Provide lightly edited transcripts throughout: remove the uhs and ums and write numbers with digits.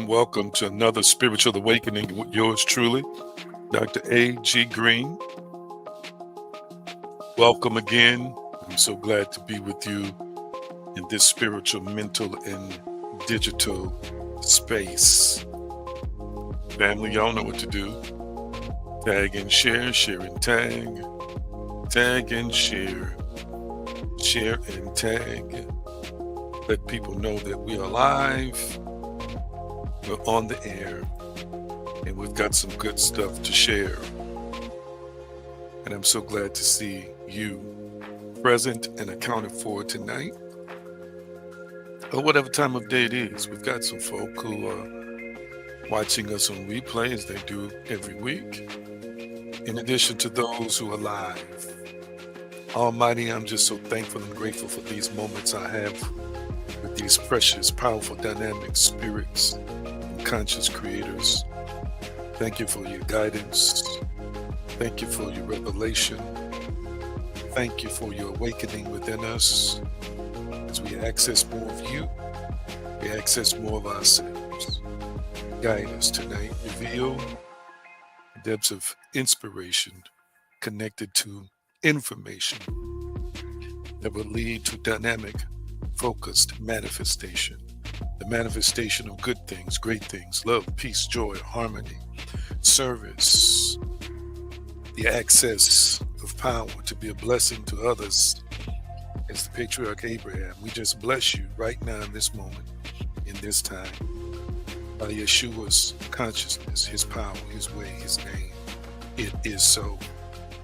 Welcome to another Spiritual Awakening with yours truly, Dr. A.G. Green. Welcome again. I'm so glad to be with you in this spiritual, mental, and digital space. Family, y'all know what to do. Tag and share, share and tag. Tag and share, share and tag. Let people know that we are live. We're on the air, and we've got some good stuff to share. And I'm so glad to see you present and accounted for tonight, or whatever time of day it is. We've got some folk who are watching us on replay, as they do every week, in addition to those who are live. Almighty, I'm just so thankful and grateful for these moments I have with these precious, powerful, dynamic spirits, conscious creators. Thank you for your guidance. Thank you for your revelation. Thank you for your awakening within us. As we access more of you, we access more of ourselves. Guide us tonight. Reveal the depths of inspiration connected to information that will lead to dynamic, focused manifestation. The manifestation of good things, great things, love, peace, joy, harmony, service, the access of power to be a blessing to others. As the patriarch Abraham, we just bless you right now in this moment, in this time, by Yeshua's consciousness, his power, his way, his name. It is so,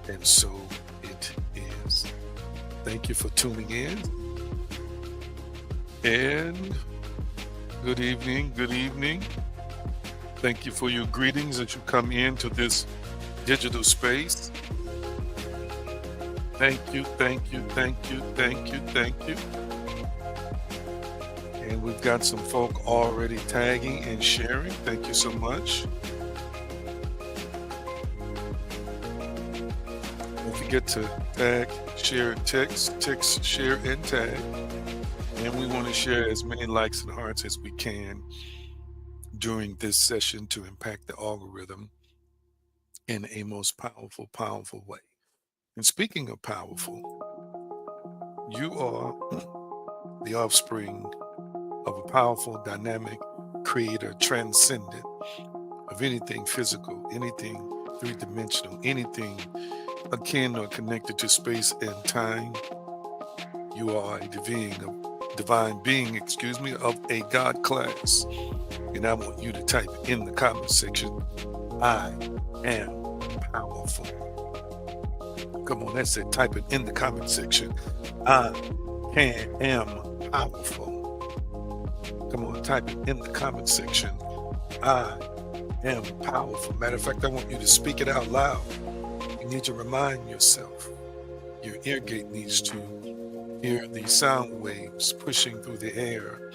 and so it is. Thank you for tuning in. And good evening, good evening. Thank you for your greetings as you come into this digital space. Thank you, thank you, thank you, thank you, thank you. And we've got some folk already tagging and sharing. Thank you so much. Don't forget to tag, share, text, share, and tag. And we want to share as many likes and hearts as we can during this session to impact the algorithm in a most powerful, powerful way. And speaking of powerful, you are the offspring of a powerful, dynamic creator, transcendent of anything physical, anything three-dimensional, anything akin or connected to space and time. You are a divine being, of a God class. And I want you to type in the comment section, I am powerful. Come on, that's it. Type it in the comment section. I am powerful. Come on, type it in the comment section. I am powerful. Matter of fact, I want you to speak it out loud. You need to remind yourself. Your ear gate needs to hear the sound waves pushing through the air.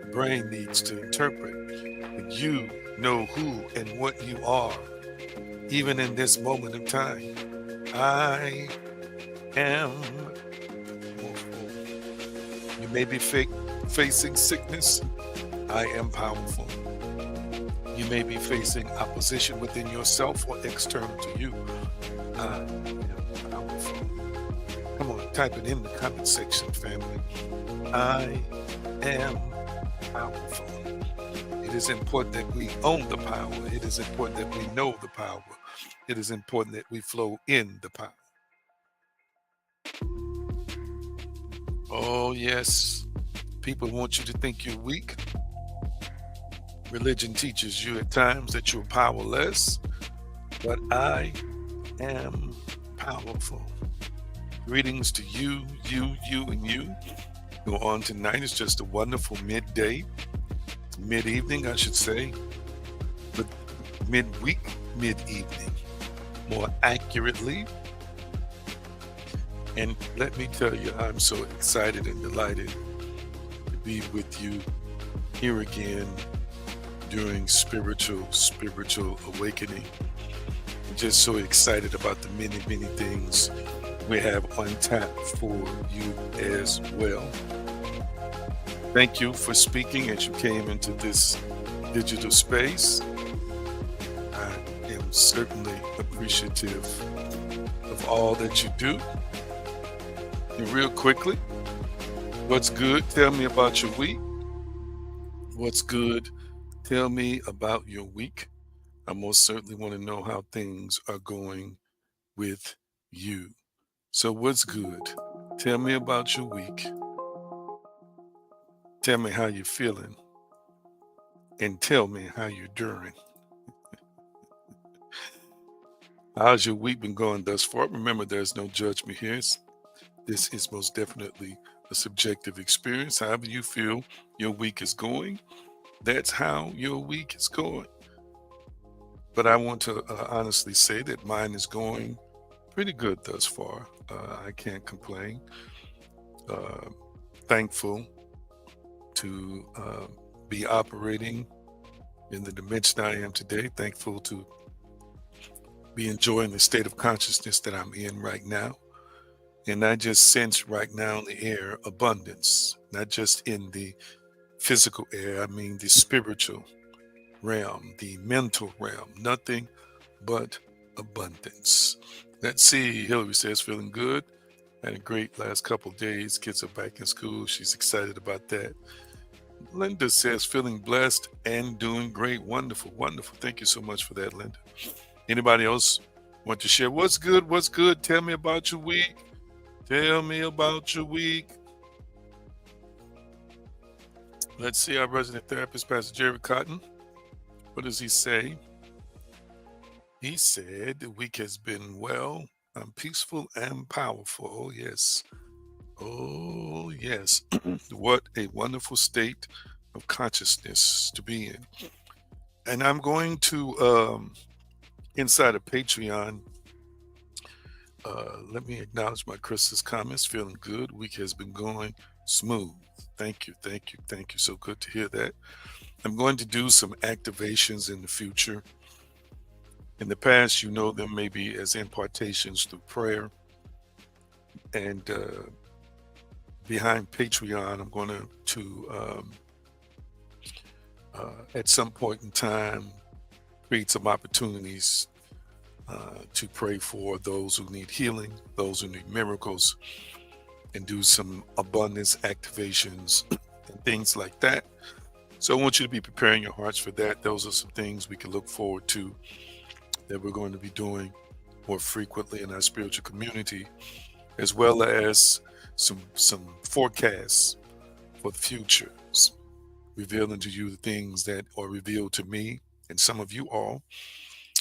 The brain needs to interpret that you know who and what you are, even in this moment of time. I am powerful. You may be facing sickness. I am powerful. You may be facing opposition within yourself or external to you. I am powerful. Come on, type it in the comment section, family. I am powerful. It is important that we own the power. It is important that we know the power. It is important that we flow in the power. Oh, yes. People want you to think you're weak. Religion teaches you at times that you're powerless, but I am powerful. Greetings to you, and you. Go on tonight. It's just a wonderful midday, mid-evening, I should say, but midweek, mid-evening, more accurately. And let me tell you, I'm so excited and delighted to be with you here again during spiritual awakening. I'm just so excited about the many things we have on tap for you as well. Thank you for speaking as you came into this digital space. I am certainly appreciative of all that you do. And real quickly, what's good? Tell me about your week. What's good? Tell me about your week. I most certainly want to know how things are going with you. So what's good? Tell me about your week. Tell me how you're feeling. And tell me how you're doing. How's your week been going thus far? Remember, there's no judgment here. This is most definitely a subjective experience. However you feel your week is going, that's how your week is going. But I want to honestly say that mine is going pretty good thus far. I can't complain. Thankful to be operating in the dimension I am today. Thankful to be enjoying the state of consciousness that I'm in right now. And I just sense right now in the air abundance, not just in the physical air. I mean the spiritual realm, the mental realm, nothing but abundance. Let's see. Hillary says, feeling good. Had a great last couple of days. Kids are back in school. She's excited about that. Linda says, feeling blessed and doing great. Wonderful, wonderful. Thank you so much for that, Linda. Anybody else want to share? What's good? What's good? Tell me about your week. Tell me about your week. Let's see our resident therapist, Pastor Jerry Cotton. What does he say? He said the week has been well, peaceful and powerful. Oh, yes. Oh, yes. What a wonderful state of consciousness to be in. And I'm going to, inside of Patreon, let me acknowledge my Chris's comments. Feeling good. Week has been going smooth. Thank you. Thank you. Thank you. So good to hear that. I'm going to do some activations in the future. In the past, you know them maybe as impartations through prayer. And behind Patreon, I'm going to at some point in time, create some opportunities to pray for those who need healing, those who need miracles, and do some abundance activations and things like that. So I want you to be preparing your hearts for that. Those are some things we can look forward to that we're going to be doing more frequently in our spiritual community, as well as some forecasts for the future, revealing to you the things that are revealed to me and some of you all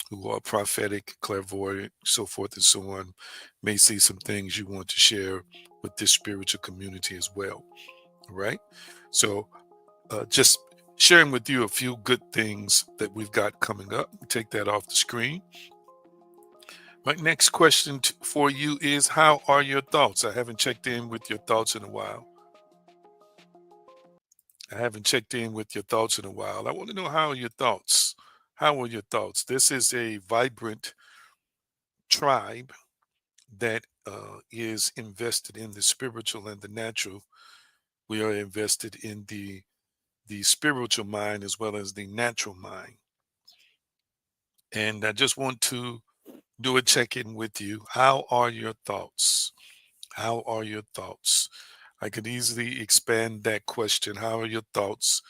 who are prophetic, clairvoyant, so forth and so on, may see some things you want to share with this spiritual community as well. All right. So just sharing with you a few good things that we've got coming up. Take that off the screen. My next question for you is, how are your thoughts? I haven't checked in with your thoughts in a while. I haven't checked in with your thoughts in a while. I want to know, how are your thoughts? How are your thoughts? This is a vibrant tribe that is invested in the spiritual and the natural. We are invested in the spiritual mind as well as the natural mind. And I just want to do a check-in with you. How are your thoughts? How are your thoughts? I could easily expand that question. How are your thoughts,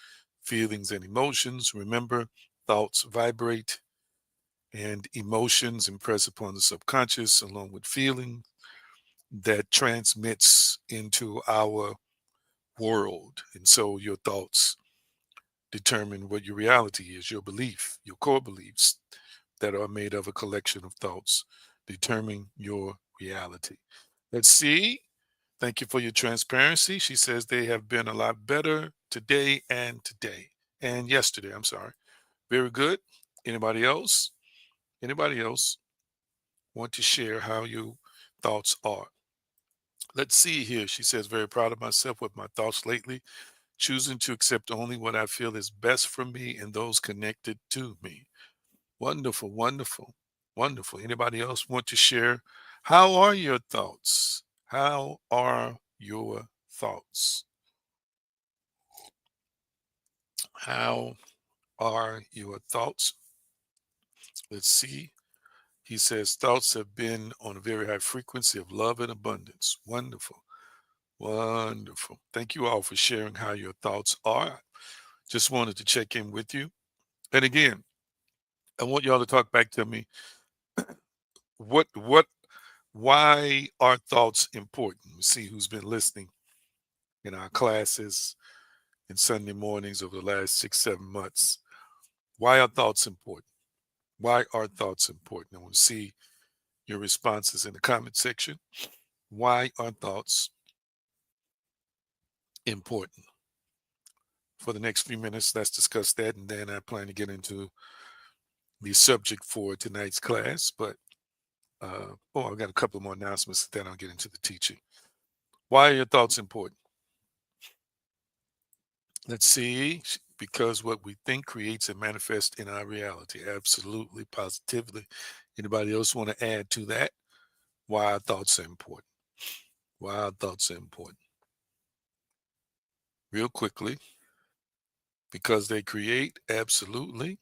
feelings, and emotions? Remember, thoughts vibrate and emotions impress upon the subconscious along with feeling that transmits into our world. And so your thoughts determine what your reality is, your belief, your core beliefs that are made of a collection of thoughts determine your reality. Let's see. Thank you for your transparency. She says they have been a lot better today and yesterday. I'm sorry. Very good. Anybody else? Anybody else want to share how your thoughts are? Let's see here. She says, very proud of myself with my thoughts lately, choosing to accept only what I feel is best for me and those connected to me. Wonderful, wonderful, wonderful. Anybody else want to share? How are your thoughts? How are your thoughts? How are your thoughts? Let's see. He says, thoughts have been on a very high frequency of love and abundance. Wonderful, wonderful. Thank you all for sharing how your thoughts are. Just wanted to check in with you. And again, I want y'all to talk back to me. What why are thoughts important? We see who's been listening in our classes and Sunday mornings over the last 6, 7 months. Why are thoughts important? Why are thoughts important? I want to see your responses in the comment section. Why are thoughts important? For the next few minutes, let's discuss that, and then I plan to get into the subject for tonight's class. But I've got a couple more announcements, then I'll get into the teaching. Why are your thoughts important? Let's see. Because what we think creates and manifests in our reality. Absolutely, positively. Anybody else want to add to that? Why our thoughts are important? Why our thoughts are important? Real quickly. Because they create, absolutely.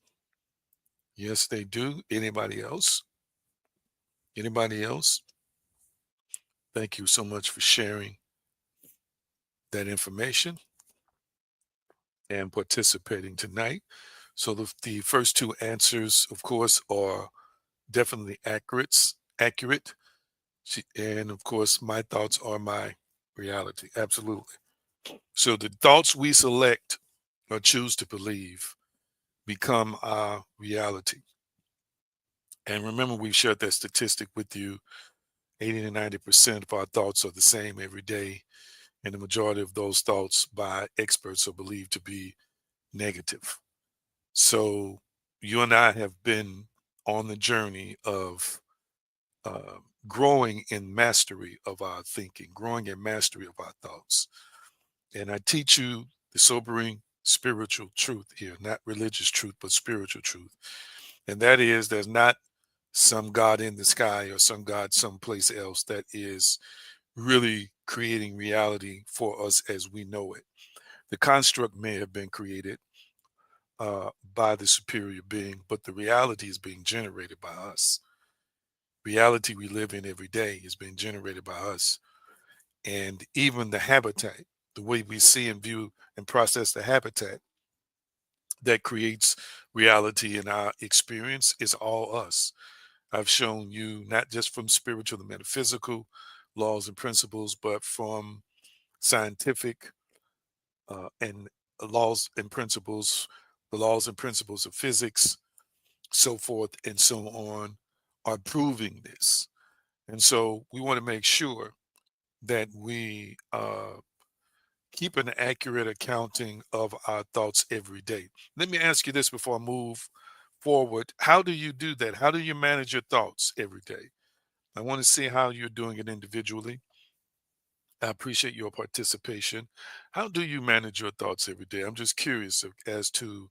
Yes, they do. Anybody else? Anybody else? Thank you so much for sharing that information and participating tonight. So the first two answers, of course, are definitely accurate. And of course, my thoughts are my reality. Absolutely. So the thoughts we select or choose to believe become our reality. And remember, we've shared that statistic with you. 80 to 90% of our thoughts are the same every day. And the majority of those thoughts by experts are believed to be negative. So you and I have been on the journey of uh, growing in mastery of our thinking, growing in mastery of our thoughts. And I teach you the sobering spiritual truth here, not religious truth, but spiritual truth. And that is, there's not some God in the sky or some God someplace else that is really creating reality for us as we know it. The construct may have been created by the superior being, but the reality is being generated by us. reality we live in every day is being generated by us. And even the habitat, the way we see and view and process the habitat that creates reality in our experience is all us. I've shown you not just from spiritual and metaphysical laws and principles, but from scientific and laws and principles, the laws and principles of physics, so forth and so on, are proving this. And so we want to make sure that we keep an accurate accounting of our thoughts every day. Let me ask you this before I move forward. How do you do that? How do you manage your thoughts every day? I want to see how you're doing it individually. I appreciate your participation. How do you manage your thoughts every day? I'm just curious as to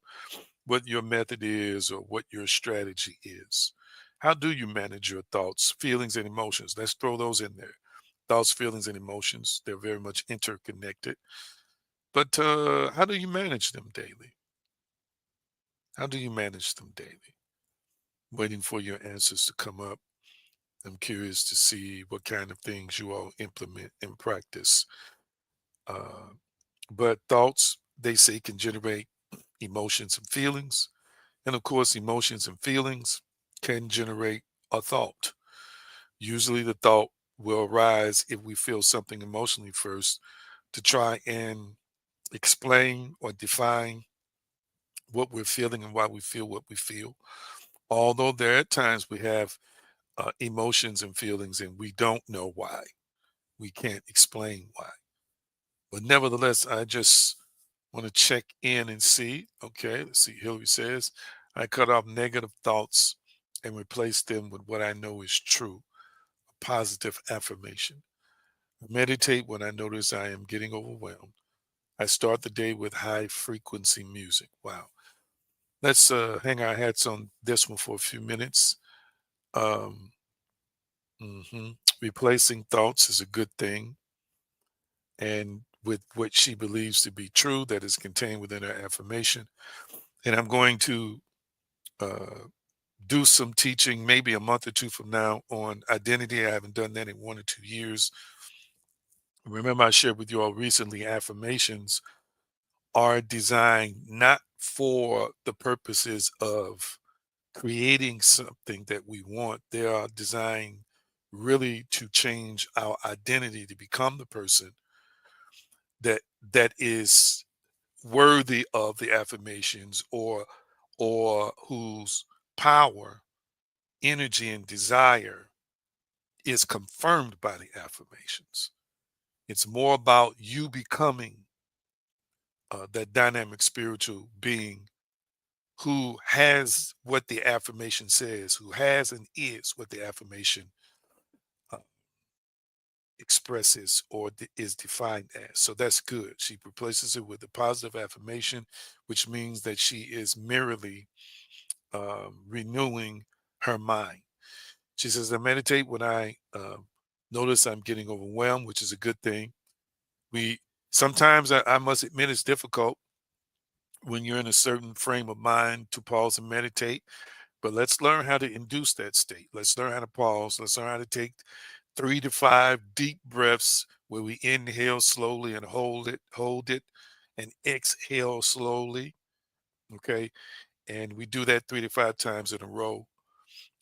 what your method is or what your strategy is. How do you manage your thoughts, feelings, and emotions? Let's throw those in there. Thoughts, feelings, and emotions, they're very much interconnected. But how do you manage them daily? How do you manage them daily? Waiting for your answers to come up. I'm curious to see what kind of things you all implement and practice. Uh, but thoughts, they say, can generate emotions and feelings. And of course, emotions and feelings can generate a thought. Usually, the thought will arise if we feel something emotionally first to try and explain or define what we're feeling and why we feel what we feel. Although there are times we have emotions and feelings and we don't know why, we can't explain why. But nevertheless, I just want to check in and see. Okay, let's see. Hillary says, I cut off negative thoughts and replace them with what I know is true, a positive affirmation. I meditate when I notice I am getting overwhelmed. I start the day with high frequency music. Wow. Let's hang our hats on this one for a few minutes. Um, Replacing thoughts is a good thing, and with what she believes to be true that is contained within her affirmation. And I'm going to uh, do some teaching maybe a month or two from now on identity. I haven't done that in 1 or 2 years. Remember, I shared with you all recently affirmations are designed not for the purposes of creating something that we want. They are designed really to change our identity to become the person that is worthy of the affirmations or whose power, energy, and desire is confirmed by the affirmations. It's more about you becoming that dynamic spiritual being who has what the affirmation says, who has and is what the affirmation uh, expresses or is defined as. So that's good. She replaces it with a positive affirmation, which means that she is merely renewing her mind. She says, I meditate when I notice I'm getting overwhelmed, which is a good thing. We sometimes I must admit it's difficult when you're in a certain frame of mind to pause and meditate. But let's learn how to induce that state. Let's learn how to pause. Let's learn how to take 3 to 5 deep breaths where we inhale slowly and hold it, and exhale slowly. Okay. And we do that 3 to 5 times in a row.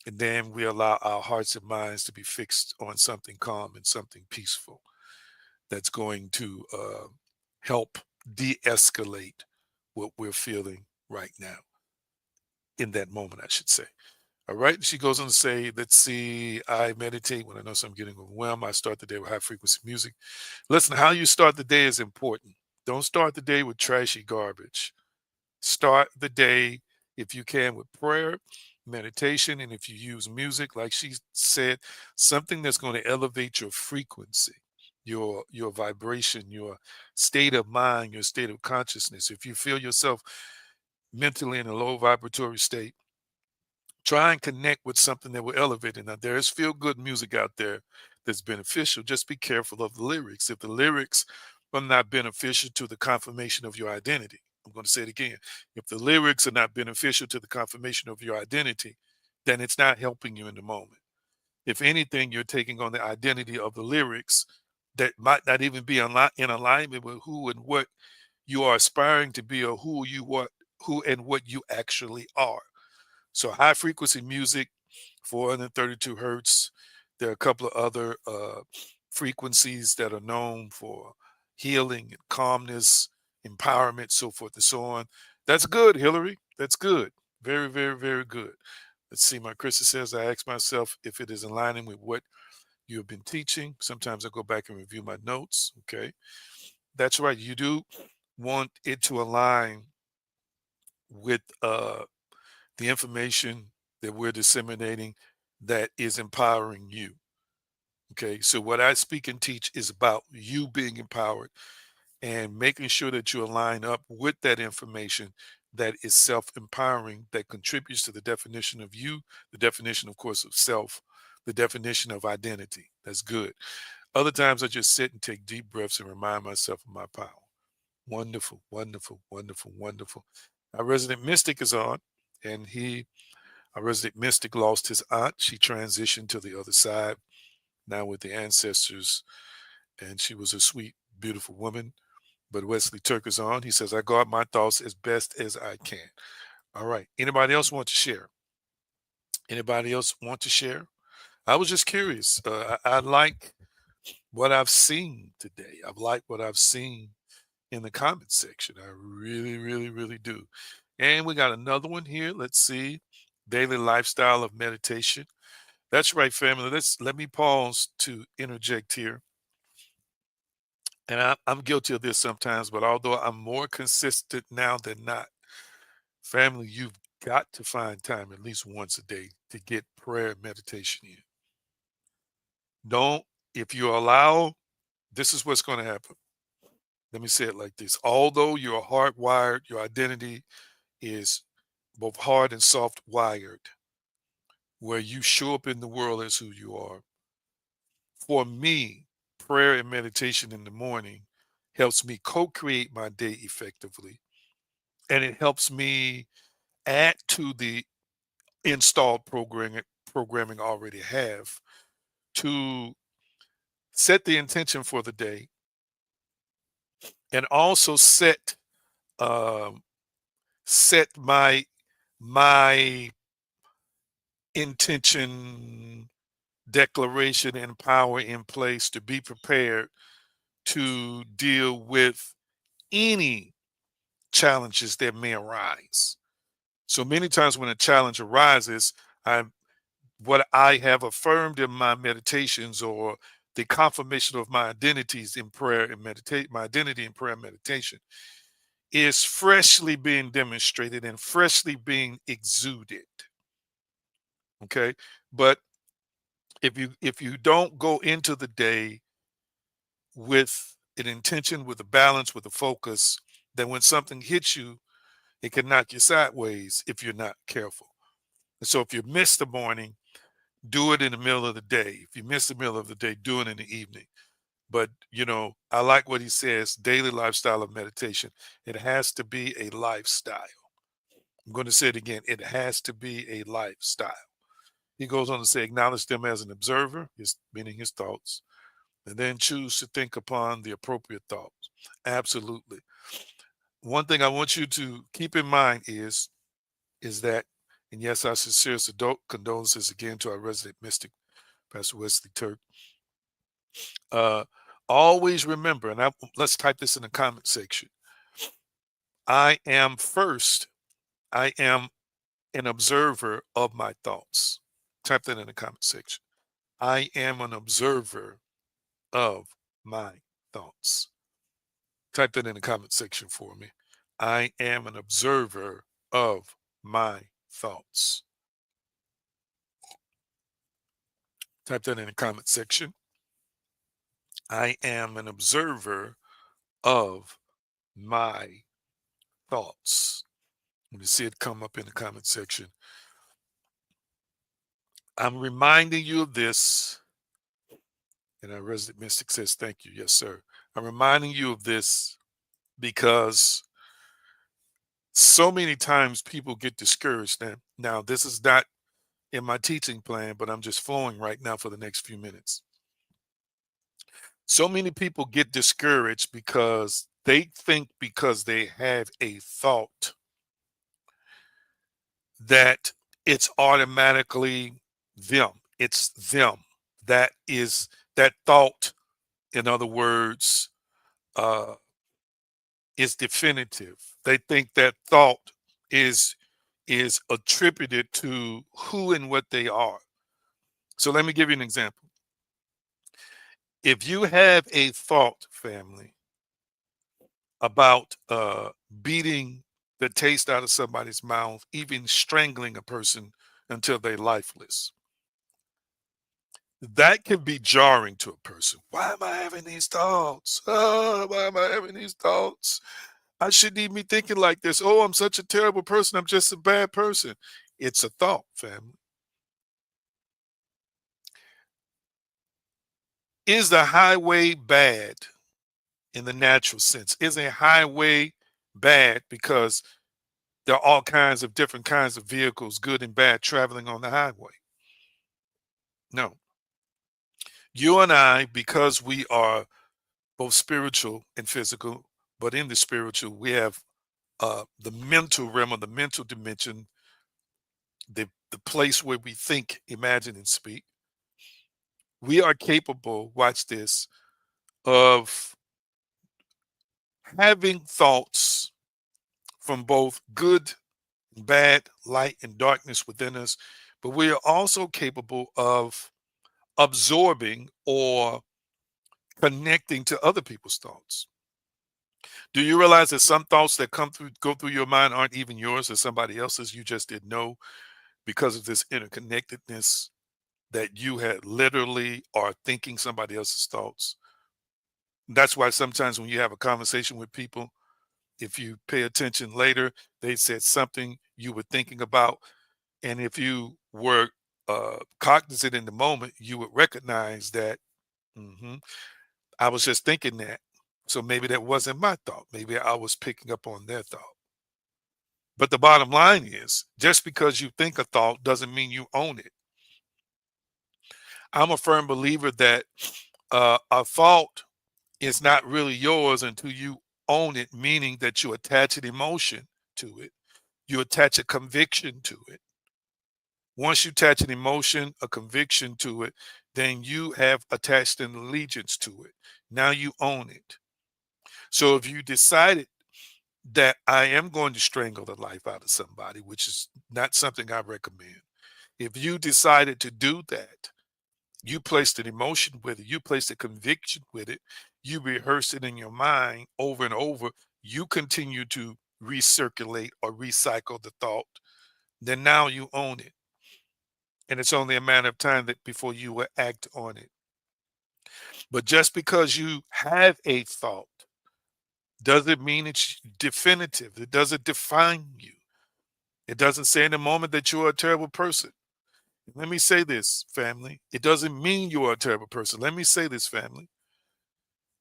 And then we allow our hearts and minds to be fixed on something calm and something peaceful that's going to help de escalate what we're feeling right now in that moment, I should say. All right. She goes on to say, let's see, I meditate when I know I'm getting overwhelmed. I start the day with high frequency music. Listen, how you start the day is important. Don't start the day with trashy garbage. Start the day, if you can, with prayer, meditation, and if you use music, like she said, something that's going to elevate your frequency, your vibration, your state of mind, your state of consciousness. If you feel yourself mentally in a low vibratory state, try and connect with something that will elevate it. Now, there is feel good music out there that's beneficial. Just be careful of the lyrics. If the lyrics are not beneficial to the confirmation of your identity, I'm going to say it again. If the lyrics are not beneficial to the confirmation of your identity, then it's not helping you in the moment. If anything, you're taking on the identity of the lyrics that might not even be in alignment with who and what you are aspiring to be, or who and what you actually are. So high frequency music, 432 hertz. There are a couple of other frequencies that are known for healing and calmness, empowerment, so forth and so on. That's good, Hillary. That's good. Very, very, very good. Let's see. My Krista says, I ask myself if it is aligning with what you have been teaching. Sometimes I go back and review my notes. Okay. That's right. You do want it to align with the information that we're disseminating that is empowering you. Okay. So, what I speak and teach is about you being empowered and making sure that you align up with that information that is self empowering, that contributes to the definition of you, the definition, of course, of self, the definition of identity. That's good. Other times I just sit and take deep breaths and remind myself of my power. Wonderful, wonderful, wonderful, wonderful. Our resident mystic is on, and our resident mystic lost his aunt. She transitioned to the other side, now with the ancestors, and she was a sweet, beautiful woman. But Wesley Turk is on. He says, I guard my thoughts as best as I can. All right. Anybody else want to share? Anybody else want to share? I was just curious. I like what I've seen today. I've liked what I've seen in the comment section. I really, really, really do. And we got another one here. Let's see. Daily lifestyle of meditation. That's right, family. Let me pause to interject here. And I'm guilty of this sometimes, but although I'm more consistent now than not, family, you've got to find time at least once a day to get prayer and meditation in. Don't, if you allow, this is what's going to happen. Let me say it like this. Although you're hardwired, your identity is both hard and soft wired, where you show up in the world as who you are. For me, prayer and meditation in the morning helps me co-create my day effectively, and it helps me add to the installed programming I already have to set the intention for the day, and also um, set my intention, declaration, and power in place to be prepared to deal with any challenges that may arise. So many times when a challenge arises, I what I have affirmed in my meditations, or the confirmation of my identities in prayer and meditate my identity in prayer and meditation, is freshly being demonstrated and freshly being exuded. Okay. But if you don't go into the day with an intention, with a balance, with a focus, then when something hits you, it can knock you sideways if you're not careful. And so if you miss the morning, do it in the middle of the day. If you miss the middle of the day, do it in the evening. But I like what he says, daily lifestyle of meditation. It has to be a lifestyle. I'm going to say it again. It has to be a lifestyle. He goes on to say, acknowledge them as an observer, meaning his thoughts, and then choose to think upon the appropriate thoughts. Absolutely. One thing I want you to keep in mind is that, and yes, our sincerest condolences again to our resident mystic, Pastor Wesley Turk. Uh, Always remember, and let's type this in the comment section. I am first. I am an observer of my thoughts. Type that in the comment section. I am an observer of my thoughts. Type that in the comment section for me. I am an observer of my thoughts. Type that in the comment section. I am an observer of my thoughts. When you see it come up in the comment section, I'm reminding you of this. And our resident mystic says, thank you. Yes, sir. I'm reminding you of this because so many times people get discouraged. Now this is not in my teaching plan, but I'm just flowing right now for the next few minutes. So many people get discouraged because they think because they have a thought that it's automatically them. It's them. That is that thought, in other words, uh, is definitive. They think that thought is is attributed to who and what they are. So let me give you an example. If you have a thought, family, about beating the taste out of somebody's mouth, even strangling a person until they're lifeless, that can be jarring to a person. Why am I having these thoughts? Oh, why am I having these thoughts? I shouldn't even be thinking like this. Oh, I'm such a terrible person. I'm just a bad person. It's a thought, family. Is the highway bad in the natural sense? Is a highway bad because there are all kinds of different kinds of vehicles, good and bad, traveling on the highway? No. You and I, because we are both spiritual and physical, but in the spiritual, we have the mental realm, or the mental dimension, the place where we think, imagine, and speak. We are capable, watch this, of having thoughts from both good and bad, light and darkness within us, but we are also capable of absorbing or connecting to other people's thoughts. Do you realize that some thoughts that go through your mind aren't even yours or somebody else's? You just didn't know because of this interconnectedness that you had literally are thinking somebody else's thoughts. That's why sometimes when you have a conversation with people, if you pay attention later, they said something you were thinking about. And if you were cognizant in the moment, you would recognize that, "Mhm, I was just thinking that. So maybe that wasn't my thought. Maybe I was picking up on their thought." But the bottom line is just because you think a thought doesn't mean you own it. I'm a firm believer that a thought is not really yours until you own it, meaning that you attach an emotion to it, you attach a conviction to it. Once you attach an emotion, a conviction to it, then you have attached an allegiance to it. Now you own it. So if you decided that I am going to strangle the life out of somebody, which is not something I recommend, if you decided to do that, you placed an emotion with it, you placed a conviction with it, you rehearsed it in your mind over and over, you continue to recirculate or recycle the thought, then now you own it. And it's only a matter of time that before you will act on it. But just because you have a thought doesn't mean it's definitive. It doesn't define you. It doesn't say in the moment that you're a terrible person. Let me say this, family. It doesn't mean you are a terrible person. Let me say this, family.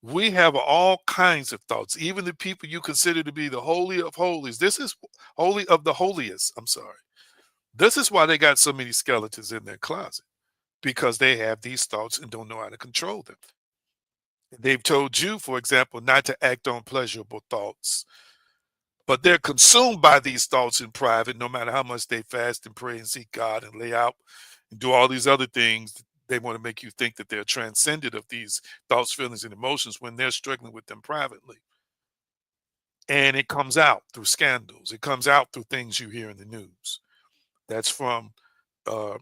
We have all kinds of thoughts, even the people you consider to be the holy of holies. This is holy of the holiest. I'm sorry. This is why they got so many skeletons in their closet, because they have these thoughts and don't know how to control them. They've told you, for example, not to act on pleasurable thoughts, but they're consumed by these thoughts in private, no matter how much they fast and pray and seek God and lay out and do all these other things. They want to make you think that they're transcended of these thoughts, feelings, and emotions when they're struggling with them privately. And it comes out through scandals. It comes out through things you hear in the news. That's from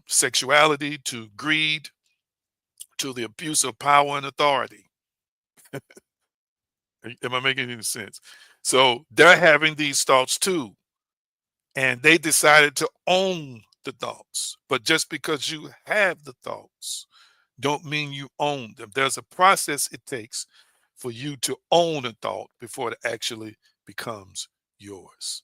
sexuality to greed to the abuse of power and authority. Am I making any sense? So they're having these thoughts too, and they decided to own the thoughts. But just because you have the thoughts, don't mean you own them. There's a process it takes for you to own a thought before it actually becomes yours.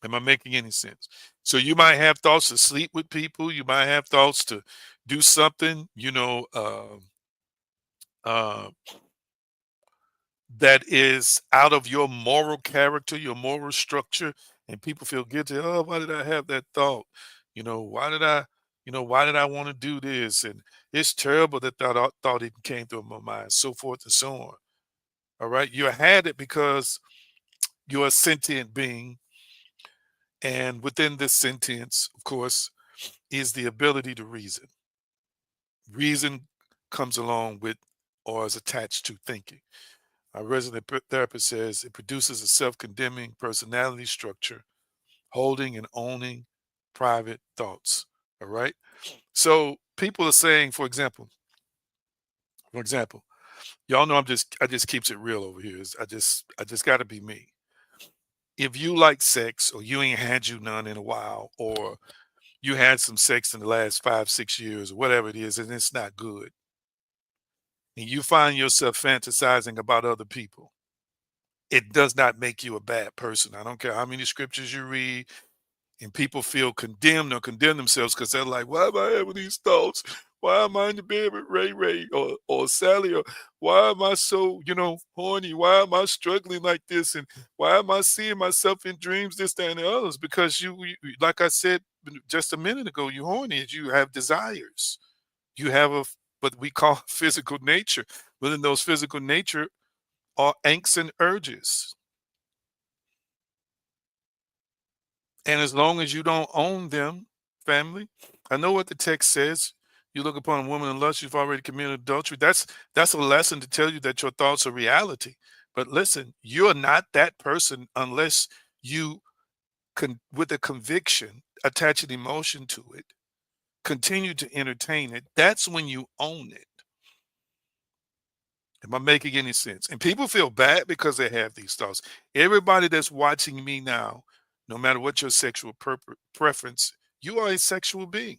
Am I making any sense? So you might have thoughts to sleep with people. You might have thoughts to do something, uh, that is out of your moral character, your moral structure, and people feel guilty. Oh, why did I have that thought? Why did I? Why did I want to do this? And it's terrible that thought even came through my mind, so forth and so on. All right. You had it because you're a sentient being. And within this sentience, of course, is the ability to reason. Reason comes along with or is attached to thinking. Our resident therapist says it produces a self condemning personality structure, holding and owning private thoughts. All right. So people are saying, for example, y'all know I just keeps it real over here. I just got to be me. If you like sex, or you ain't had you none in a while, or you had some sex in the last 5 6 years, or whatever it is, and it's not good, and you find yourself fantasizing about other people, it does not make you a bad person. I don't care how many scriptures you read, and people feel condemned or condemn themselves because they're like, why am I having these thoughts? Why am I in the bed with Ray Ray or Sally? Or why am I so, horny? Why am I struggling like this? And why am I seeing myself in dreams, this, that, and the others? Because like I said just a minute ago, you horny, you have desires. You have what we call physical nature. Within those physical nature are angst and urges. And as long as you don't own them, family, I know what the text says. You look upon a woman in lust, you've already committed adultery. That's a lesson to tell you that your thoughts are reality. But listen, you're not that person unless you can, with a conviction, attach an emotion to it, continue to entertain it. That's when you own it. Am I making any sense? And people feel bad because they have these thoughts. Everybody that's watching me now, no matter what your sexual preference, you are a sexual being.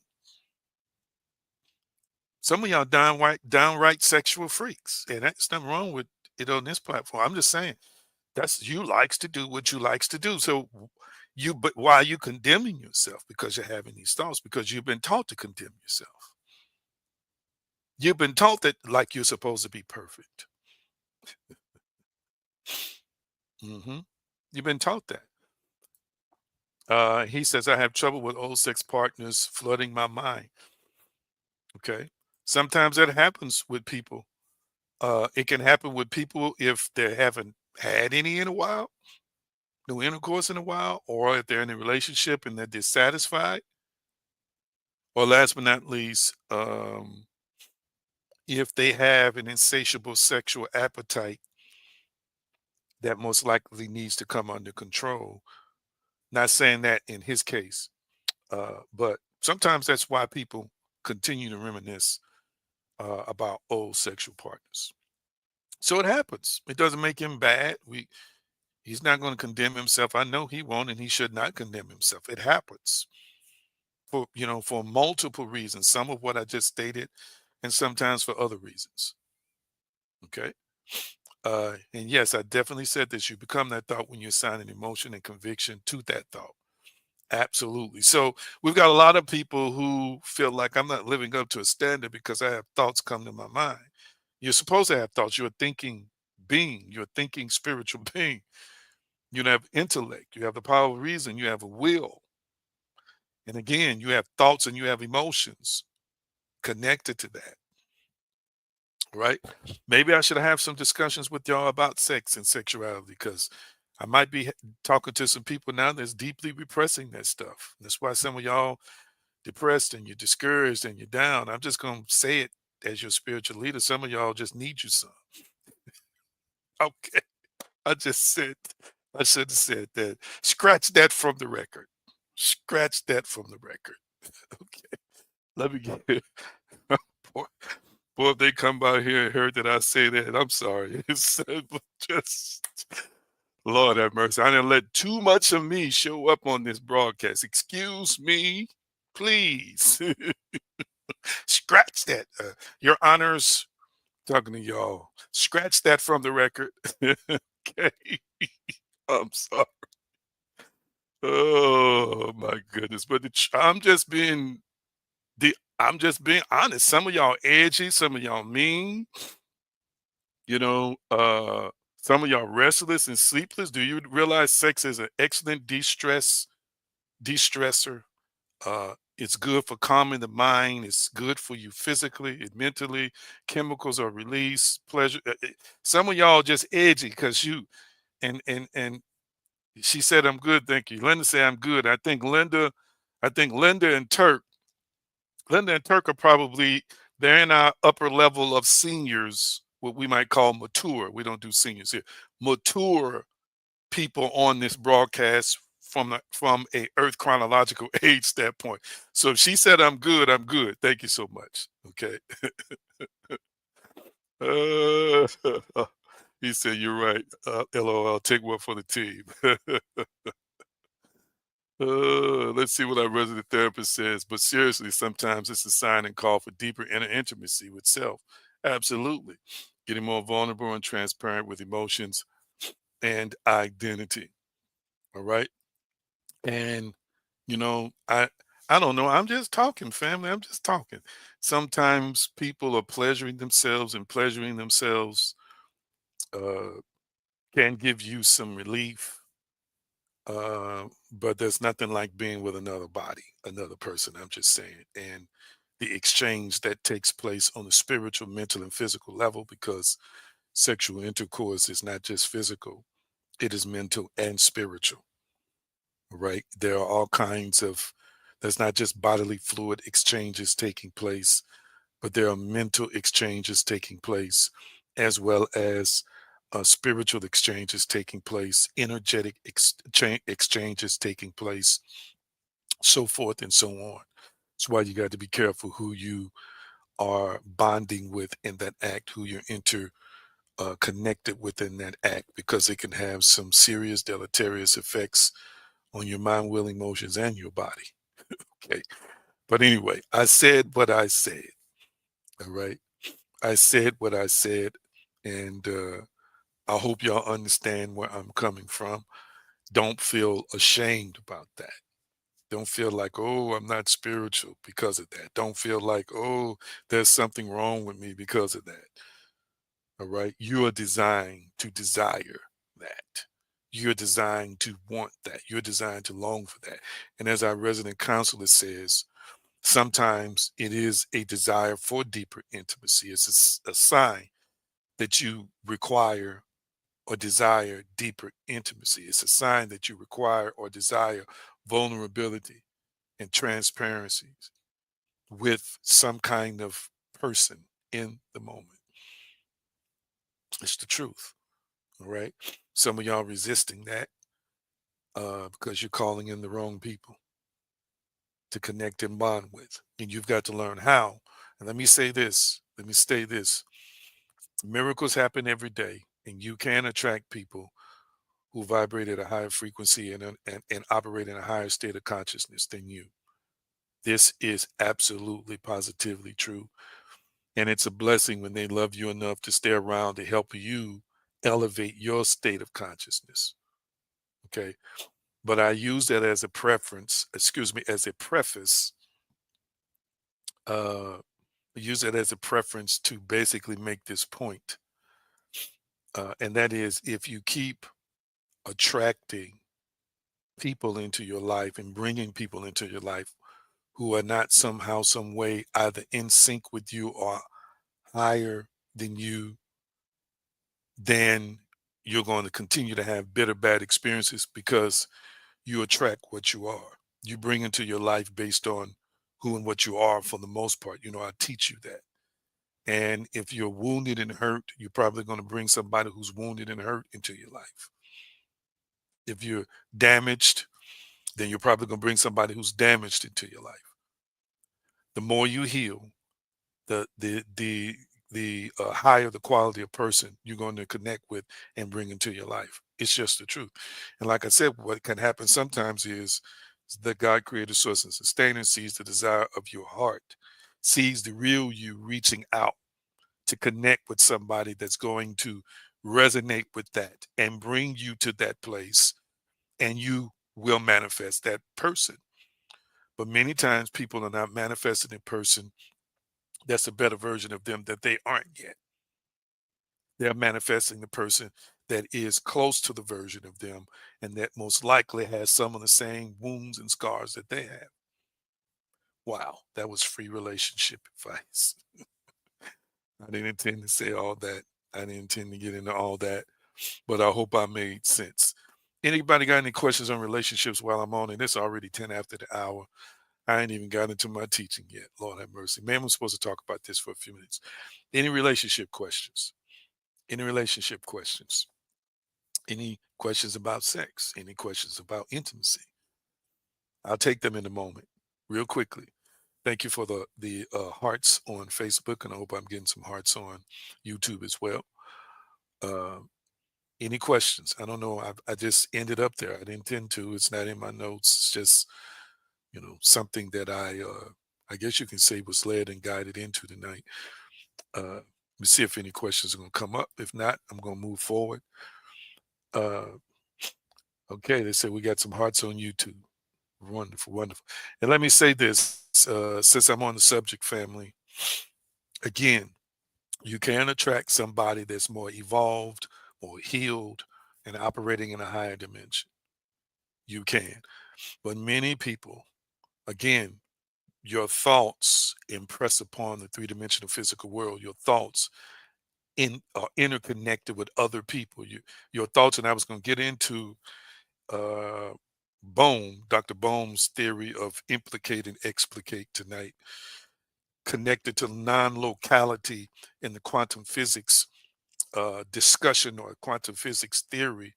Some of y'all downright sexual freaks, and that's nothing wrong with it on this platform. I'm just saying that's you likes to do what you likes to do. So but why are you condemning yourself? Because you're having these thoughts, because you've been taught to condemn yourself. You've been taught that like you're supposed to be perfect. hmm You've been taught that. He says, I have trouble with old sex partners flooding my mind. Okay. Sometimes that happens with people. It can happen with people if they haven't had any in a while, no intercourse in a while, or if they're in a relationship and they're dissatisfied. Or last but not least, if they have an insatiable sexual appetite that most likely needs to come under control. Not saying that in his case, but sometimes that's why people continue to reminisce about old sexual partners. So it happens. It doesn't make him bad. He's not going to condemn himself. I know he won't, and he should not condemn himself. It happens for multiple reasons. Some of what I just stated, and sometimes for other reasons. Okay. And yes, I definitely said this. You become that thought when you assign an emotion and conviction to that thought. Absolutely. So we've got a lot of people who feel like I'm not living up to a standard because I have thoughts come to my mind. You're supposed to have thoughts. You're a thinking being. You're a thinking spiritual being. You have intellect. You have the power of reason. You have a will. And again, you have thoughts and you have emotions connected to that, right? Maybe I should have some discussions with y'all about sex and sexuality because I might be talking to some people now that's deeply repressing that stuff. That's why some of y'all depressed and you're discouraged and you're down. I'm just going to say it as your spiritual leader. Some of y'all just need you some. Okay. I just said, I should have said that. Scratch that from the record. Scratch that from the record. Okay. Let me get boy, boy, if they come by here and heard that I say that, I'm sorry. It's just, Lord have mercy. I didn't let too much of me show up on this broadcast. Excuse me, please. Scratch that. Your honors, talking to y'all. Scratch that from the record. Okay. I'm sorry. Oh my goodness. But I'm just being honest. Some of y'all edgy, some of y'all mean, you know, uh some of y'all restless and sleepless. Do you realize sex is an excellent de-stressor? It's good for calming the mind. It's good for you physically and mentally. Chemicals are released. Pleasure. Some of y'all just edgy because you and she said I'm good. Thank you. Linda said I'm good. I think Linda and Turk. Linda and Turk are probably they're in our upper level of seniors, what we might call mature. We don't do seniors here. Mature people on this broadcast from a Earth chronological age standpoint. So if she said I'm good, I'm good. Thank you so much. Okay. Uh, he said you're right. LOL. Take one for the team. Let's see what our resident therapist says. But seriously, sometimes it's a sign and call for deeper inner intimacy with self. Absolutely. Getting more vulnerable and transparent with emotions and identity. All right. And you know, I don't know. I'm just talking, family. I'm just talking. Sometimes people are pleasuring themselves, and pleasuring themselves uh, can give you some relief. But there's nothing like being with another body, another person. I'm just saying, and the exchange that takes place on the spiritual, mental, and physical level, because sexual intercourse is not just physical; it is mental and spiritual. Right? There are all kinds of, there's not just bodily fluid exchanges taking place, but there are mental exchanges taking place, as well as spiritual exchanges taking place, energetic exchanges taking place, so forth and so on. That's why you got to be careful who you are bonding with in that act, who you're connected within that act, because it can have some serious deleterious effects on your mind, will, emotions, and your body. Okay. But anyway, I said what I said. All right. I said what I said. And I hope y'all understand where I'm coming from. Don't feel ashamed about that. Don't feel like, oh, I'm not spiritual because of that. Don't feel like, oh, there's something wrong with me because of that. All right. You are designed to desire that. You're designed to want that. You're designed to long for that. And as our resident counselor says, sometimes it is a desire for deeper intimacy. It's a sign that you require or desire deeper intimacy. It's a sign that you require or desire vulnerability and transparency with some kind of person in the moment. It's the truth. All right. Some of y'all resisting that because you're calling in the wrong people to connect and bond with. And you've got to learn how. And let me say this, let me say this. Miracles happen every day, and you can attract people who vibrate at a higher frequency and operate in a higher state of consciousness than you. This is absolutely positively true. And it's a blessing when they love you enough to stay around to help you elevate your state of consciousness. Okay. But I use that as a preference, excuse me, as a preface. Uh, use it as a preference to basically make this point. And that is, if you keep attracting people into your life and bringing people into your life who are not somehow, some way either in sync with you or higher than you, then you're going to continue to have bitter, bad experiences because you attract what you are. You bring into your life based on who and what you are for the most part. You know, I teach you that. And if you're wounded and hurt, you're probably going to bring somebody who's wounded and hurt into your life. If you're damaged, then you're probably going to bring somebody who's damaged into your life. The more you heal, the higher the quality of person you're going to connect with and bring into your life. It's just the truth. And like I said, what can happen sometimes is that God created source and sustainer sees the desire of your heart, sees the real you reaching out to connect with somebody that's going to resonate with that and bring you to that place, and you will manifest that person. But many times people are not manifesting a person that's a better version of them that they aren't yet. They're manifesting the person that is close to the version of them and that most likely has some of the same wounds and scars that they have. Wow, that was free relationship advice. I didn't intend to say all that. I didn't intend to get into all that, but I hope I made sense. Anybody got any questions on relationships while I'm on? And it's already 10 after the hour. I ain't even got into my teaching yet. Lord have mercy. Man, we're supposed to talk about this for a few minutes. Any relationship questions? Any relationship questions? Any questions about sex? Any questions about intimacy? I'll take them in a moment, real quickly. Thank you for the hearts on Facebook, and I hope I'm getting some hearts on YouTube as well. Uh, any questions? I don't know. I just ended up there. I didn't intend to. It's not in my notes. It's just something that I guess you can say was led and guided into tonight. Let me see if any questions are going to come up. If not, I'm going to move forward. Uh, okay, they said we got some hearts on YouTube. Wonderful, wonderful. And let me say this, since I'm on the subject, family, again, you can attract somebody that's more evolved, more healed, and operating in a higher dimension. You can. But many people, again, your thoughts impress upon the three-dimensional physical world. Your thoughts are interconnected with other people. Your thoughts, and I was going to get into uh, Dr. Bohm's theory of implicate and explicate tonight, connected to non-locality in the quantum physics discussion or quantum physics theory,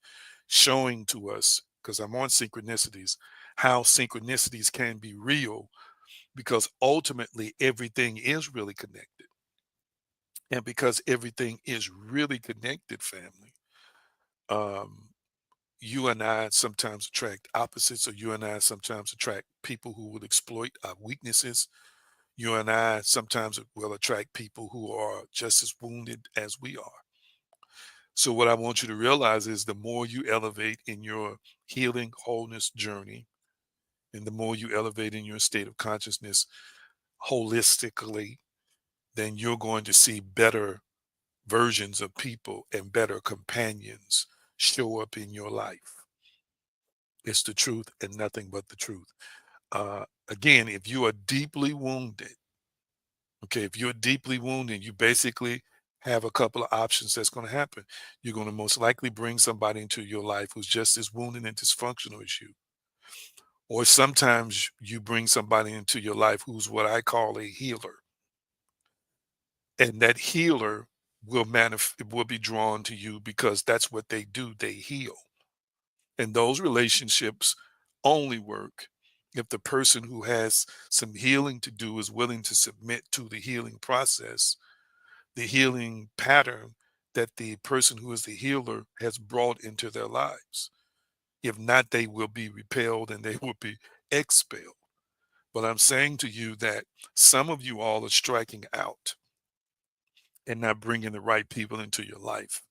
showing to us, because I'm on synchronicities, how synchronicities can be real, because ultimately everything is really connected. And because everything is really connected, family, um, you and I sometimes attract opposites, or you and I sometimes attract people who will exploit our weaknesses. You and I sometimes will attract people who are just as wounded as we are. So, what I want you to realize is the more you elevate in your healing wholeness journey, and the more you elevate in your state of consciousness holistically, then you're going to see better versions of people and better companions show up in your life. It's the truth and nothing but the truth. Again, if you are deeply wounded, okay, if you're deeply wounded, you basically have a couple of options that's going to happen. You're going to most likely bring somebody into your life who's just as wounded and dysfunctional as you. Or sometimes you bring somebody into your life who's what I call a healer. And that healer will be drawn to you because that's what they do. They heal. And those relationships only work if the person who has some healing to do is willing to submit to the healing process, the healing pattern that the person who is the healer has brought into their lives. If not, they will be repelled and they will be expelled. But I'm saying to you that some of you all are striking out and not bringing the right people into your life.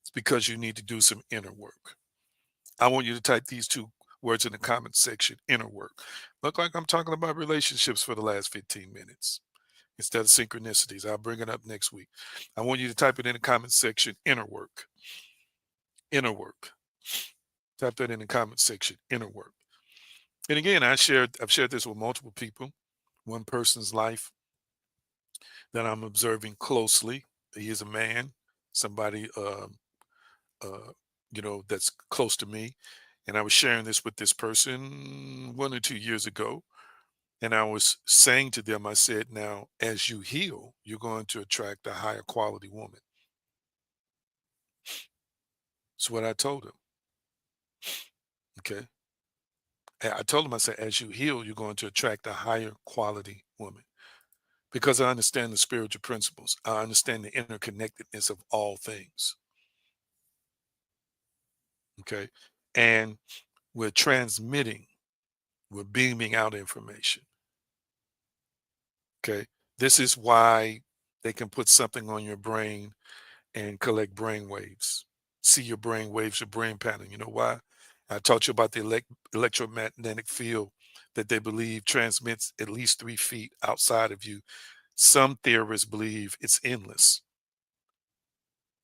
It's because you need to do some inner work. I want you to type these two words in the comment section: inner work. Look like I'm talking about relationships for the last 15 minutes instead of synchronicities. I'll bring it up next week. I want you to type it in the comment section: inner work. Inner work. Type that in the comment section: inner work. And again, I've shared this with multiple people. One person's life that I'm observing closely. He is a man, somebody uh, that's close to me. And I was sharing this with this person 1 or 2 years ago. And I was saying to them, I said, now, as you heal, you're going to attract a higher quality woman. That's what I told him. Okay. I told him, I said, as you heal, you're going to attract a higher quality woman, because I understand the spiritual principles. I understand the interconnectedness of all things. Okay. And we're transmitting, we're beaming out information. Okay. This is why they can put something on your brain and collect brain waves, see your brain waves, your brain pattern. You know why? I taught you about the electromagnetic field that they believe transmits at least 3 feet outside of you. Some theorists believe it's endless.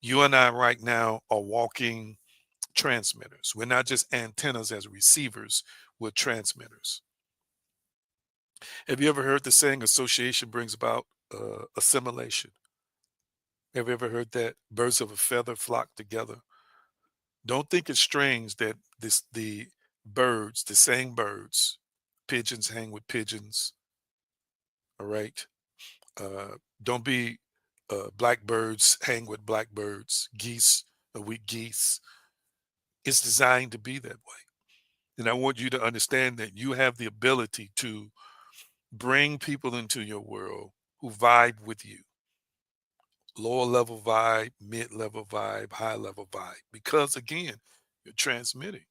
You and I right now are walking transmitters. We're not just antennas as receivers, we're transmitters. Have you ever heard the saying association brings about assimilation? Have you ever heard that birds of a feather flock together? Don't think it's strange that the birds, the same birds, pigeons hang with pigeons, all right? Don't be blackbirds hang with blackbirds, geese with geese. It's designed to be that way. And I want you to understand that you have the ability to bring people into your world who vibe with you. Lower level vibe, mid level vibe, high level vibe. Because again, you're transmitting.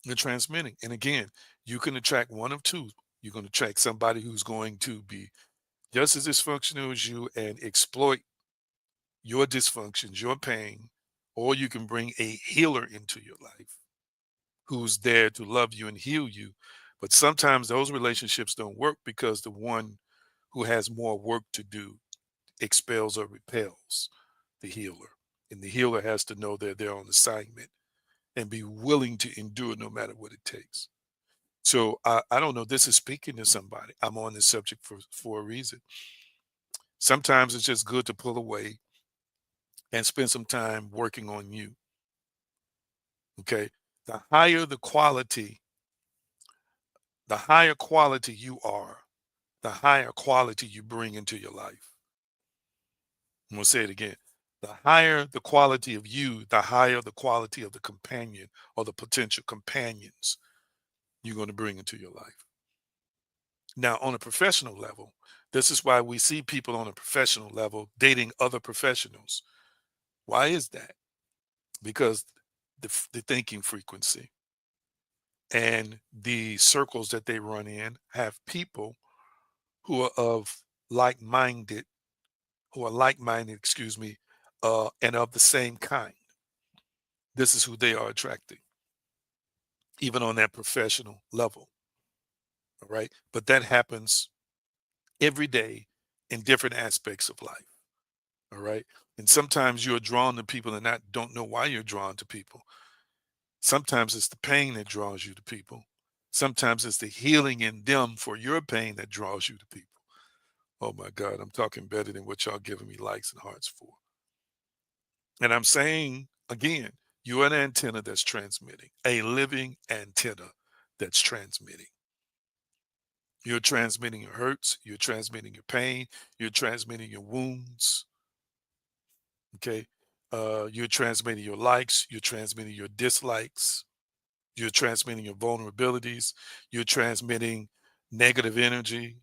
You're transmitting. And again, you can attract one of two. You're going to attract somebody who's going to be just as dysfunctional as you and exploit your dysfunctions, your pain, or you can bring a healer into your life who's there to love you and heal you. But sometimes those relationships don't work because the one who has more work to do expels or repels the healer. And the healer has to know that they're on assignment and be willing to endure no matter what it takes. So I don't know. This is speaking to somebody. I'm on this subject for a reason. Sometimes it's just good to pull away and spend some time working on you. Okay. The higher the quality, the higher quality you are, the higher quality you bring into your life. I'm going to say it again. The higher the quality of you, the higher the quality of the companion or the potential companions you're going to bring into your life. Now, on a professional level, this is why we see people on a professional level dating other professionals. Why is that? Because the thinking frequency and the circles that they run in have people who are of like-minded, who are like-minded, excuse me, and of the same kind. This is who they are attracting, even on that professional level. All right. But that happens every day in different aspects of life. All right. And sometimes you're drawn to people and not don't know why you're drawn to people. Sometimes it's the pain that draws you to people. Sometimes it's the healing in them for your pain that draws you to people. Oh my God, I'm talking better than what y'all giving me likes and hearts for. And I'm saying again, you're an antenna that's transmitting, a living antenna that's transmitting. You're transmitting your hurts, you're transmitting your pain, you're transmitting your wounds. Okay. You're transmitting your likes, you're transmitting your dislikes, you're transmitting your vulnerabilities, you're transmitting negative energy,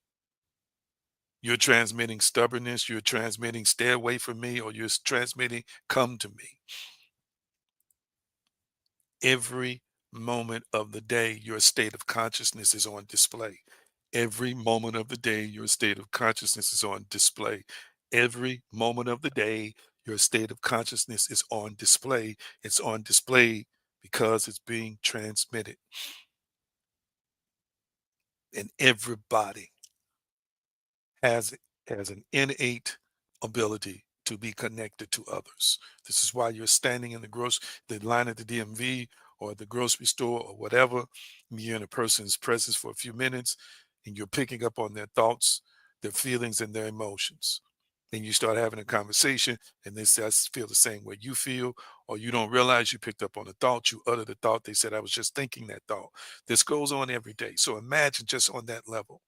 you're transmitting stubbornness, you're transmitting stay away from me, or you're transmitting come to me. Every moment of the day, your state of consciousness is on display. Every moment of the day, your state of consciousness is on display. Every moment of the day, your state of consciousness is on display. It's on display because it's being transmitted. And everybody has has an innate ability to be connected to others. This is why you're standing in the line at the DMV or the grocery store or whatever. You're in a person's presence for a few minutes and you're picking up on their thoughts, their feelings, and their emotions. Then you start having a conversation and they say, I feel the same way you feel, or you don't realize you picked up on a thought, you uttered a thought, they said, I was just thinking that thought. This goes on every day. So imagine just on that level.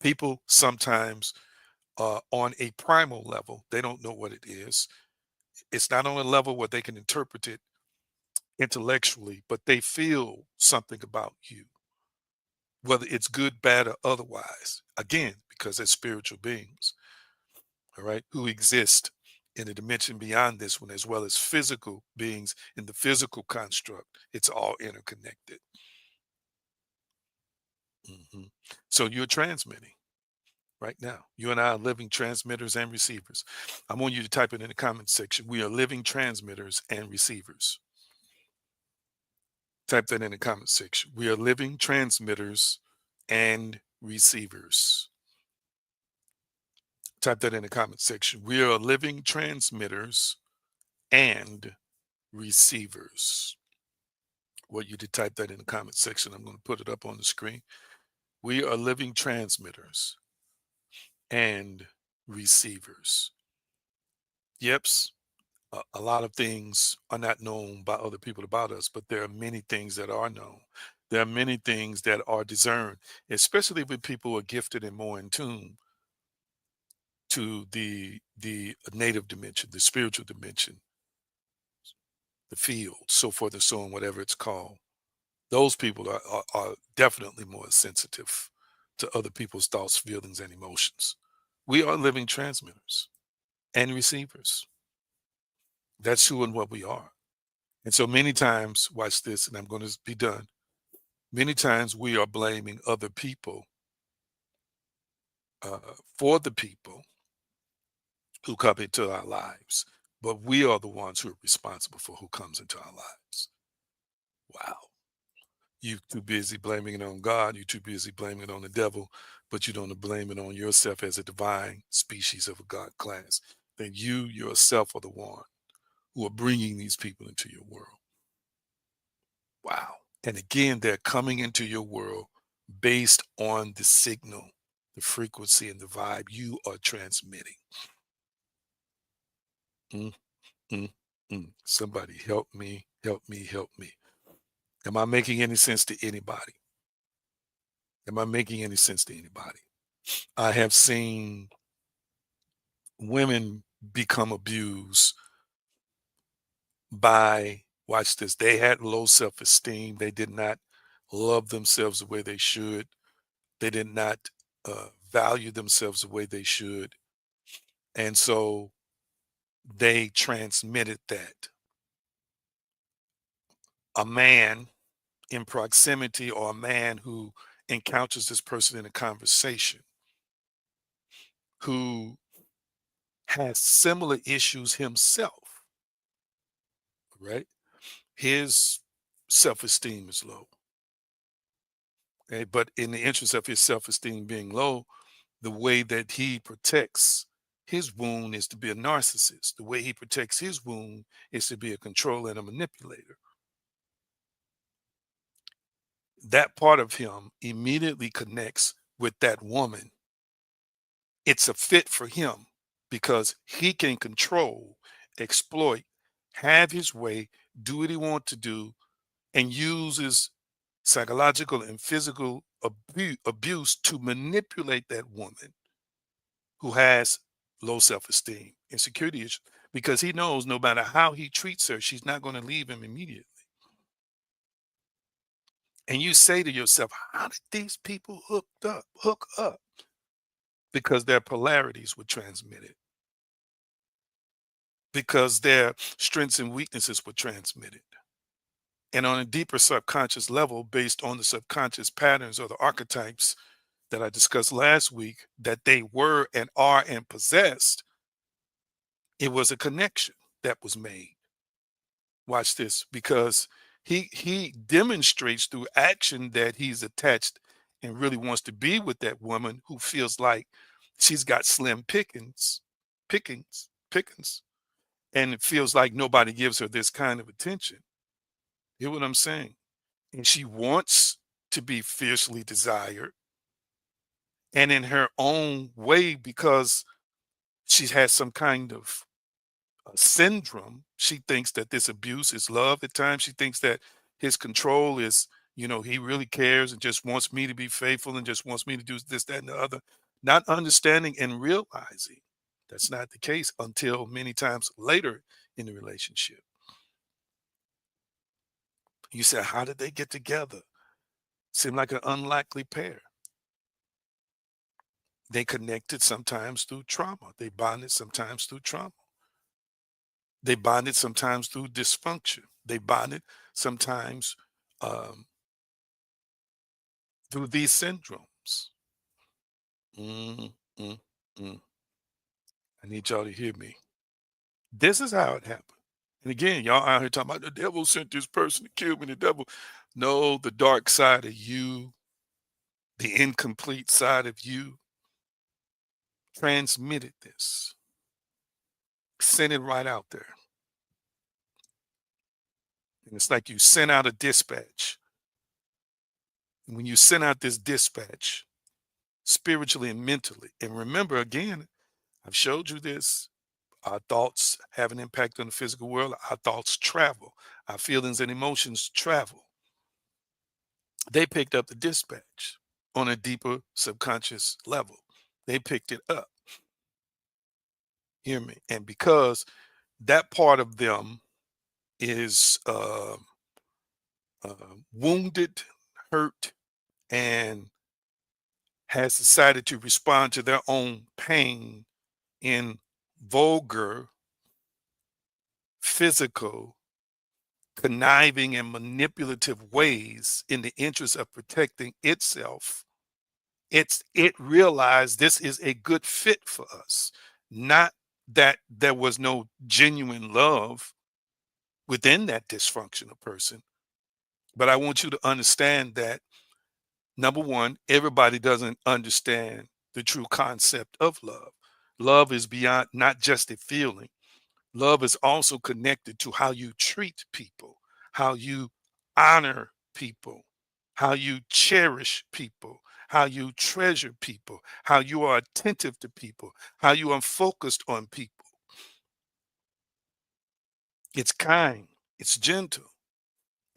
People sometimes on a primal level, they don't know what it is. It's not on a level where they can interpret it intellectually, but they feel something about you, whether it's good, bad, or otherwise. Again, because they're spiritual beings, all right, who exist in a dimension beyond this one, as well as physical beings in the physical construct. It's all interconnected. Mhm. So you're transmitting right now. You and I are living transmitters and receivers. I want you to type it in the comment section. We are living transmitters and receivers. Type that in the comment section. We are living transmitters and receivers. Type that in the comment section. We are living transmitters and receivers. What you to type that in the comment section. I'm going to put it up on the screen. We are living transmitters and receivers. Yeps, a lot of things are not known by other people about us, but there are many things that are known. There are many things that are discerned, especially with people who are gifted and more in tune to the native dimension, the spiritual dimension, the field, so forth and so on, whatever it's called. Those people are definitely more sensitive to other people's thoughts, feelings, and emotions. We are living transmitters and receivers. That's who and what we are. And so many times, watch this, and I'm going to be done. Many times we are blaming other people uh, for the people who come into our lives, but we are the ones who are responsible for who comes into our lives. Wow. You too busy blaming it on God. You too busy blaming it on the devil, but you don't blame it on yourself as a divine species of a God class. Then you yourself are the one who are bringing these people into your world. Wow. And again, they're coming into your world based on the signal, the frequency, and the vibe you are transmitting. Mm, mm, Somebody help me, help me, help me. Am I making any sense to anybody? Am I making any sense to anybody? I have seen women become abused by, watch this, they had low self esteem. They did not love themselves the way they should. They did not value themselves the way they should. And so they transmitted that. A man in proximity or a man who encounters this person in a conversation who has similar issues himself, right? His self esteem is low. Okay? But in the interest of his self esteem being low, the way that he protects his wound is to be a narcissist. The way he protects his wound is to be a controller and a manipulator. That part of him immediately connects with that woman. It's a fit for him because he can control, exploit, have his way, do what he wants to do, and uses psychological and physical abuse to manipulate that woman who has low self-esteem, insecurity issues, because he knows no matter how he treats her, she's not going to leave him immediately. And you say to yourself, how did these people hook up? Because their polarities were transmitted, because their strengths and weaknesses were transmitted. And on a deeper subconscious level, based on the subconscious patterns or the archetypes that I discussed last week, that they were and are and possessed, it was a connection that was made. Watch this, because he demonstrates through action that he's attached and really wants to be with that woman who feels like she's got slim pickings, and it feels like nobody gives her this kind of attention. Hear what I'm saying? And she wants to be fiercely desired and in her own way because she has some kind of syndrome. She thinks that this abuse is love at times. She thinks that his control is, he really cares and just wants me to be faithful and just wants me to do this, that, and the other. Not understanding and realizing that's not the case until many times later in the relationship. You say, how did they get together? Seem like an unlikely pair. They connected sometimes through trauma. They bonded sometimes through trauma. They bonded sometimes through dysfunction. They bonded sometimes um, through these syndromes. Mm, mm, mm. I need y'all to hear me. This is how it happened. And again, y'all out here talking about the devil sent this person to kill me. The devil. No, the dark side of you, the incomplete side of you, transmitted this, sent it right out there. And it's like you sent out a dispatch. And when you send out this dispatch, spiritually and mentally, and remember again, I've showed you this. Our thoughts have an impact on the physical world. Our thoughts travel. Our feelings and emotions travel. They picked up the dispatch on a deeper subconscious level. They picked it up. Hear me? And because that part of them is wounded, hurt, and has decided to respond to their own pain in vulgar, physical, conniving, and manipulative ways in the interest of protecting itself, it realized this is a good fit for us. Not that there was no genuine love within that dysfunctional person, but I want you to understand that number one, everybody doesn't understand the true concept of love. Love is beyond not just a feeling. Love is also connected to how you treat people, how you honor people, how you cherish people, how you treasure people, how you are attentive to people, how you are focused on people. It's kind, it's gentle,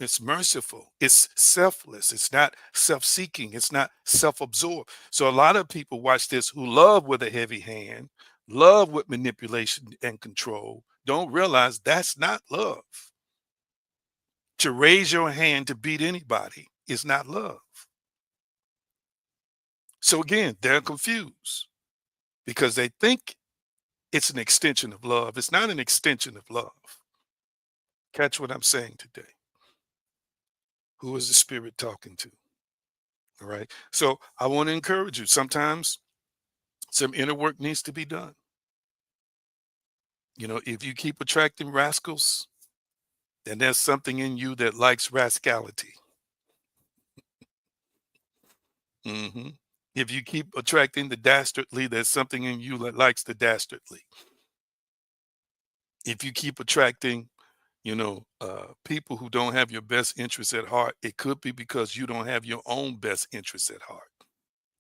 it's merciful, it's selfless, it's not self seeking, it's not self absorbed. So, a lot of people watch this who love with a heavy hand, love with manipulation and control, don't realize that's not love. To raise your hand to beat anybody is not love. So, again, they're confused because they think it's an extension of love. It's not an extension of love. Catch what I'm saying today. Who is the spirit talking to? All right. So, I want to encourage you. Sometimes some inner work needs to be done. If you keep attracting rascals, then there's something in you that likes rascality. hmm If you keep attracting the dastardly, there's something in you that likes the dastardly. If you keep attracting, people who don't have your best interests at heart, it could be because you don't have your own best interests at heart.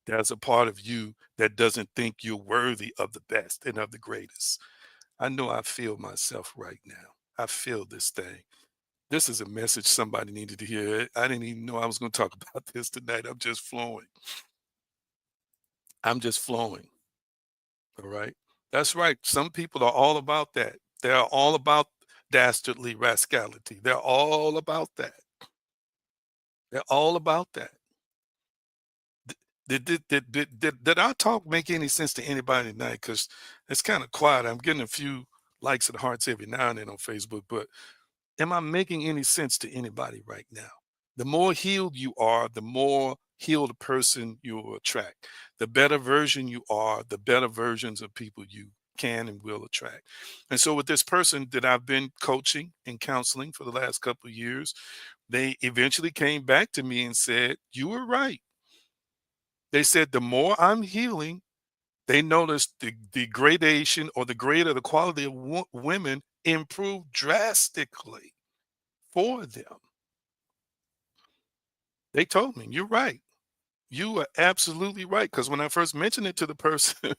There's a part of you that doesn't think you're worthy of the best and of the greatest. I know I feel myself right now. I feel this thing. This is a message somebody needed to hear. I didn't even know I was going to talk about this tonight. I'm just flowing. I'm just flowing. All right. That's right. Some people are all about that. They're all about dastardly rascality. They're all about that. They're all about that. Did our talk make any sense to anybody tonight? Because it's kind of quiet. I'm getting a few likes and hearts every now and then on Facebook, but am I making any sense to anybody right now? The more healed you are, the more healed person you will attract. The better version you are, the better versions of people you can and will attract. And so, with this person that I've been coaching and counseling for the last couple of years, they eventually came back to me and said, "You were right." They said, "The more I'm healing, they noticed the gradation or the grade of the quality of women improved drastically for them." They told me, "You're right. You are absolutely right." Because when I first mentioned it to the person,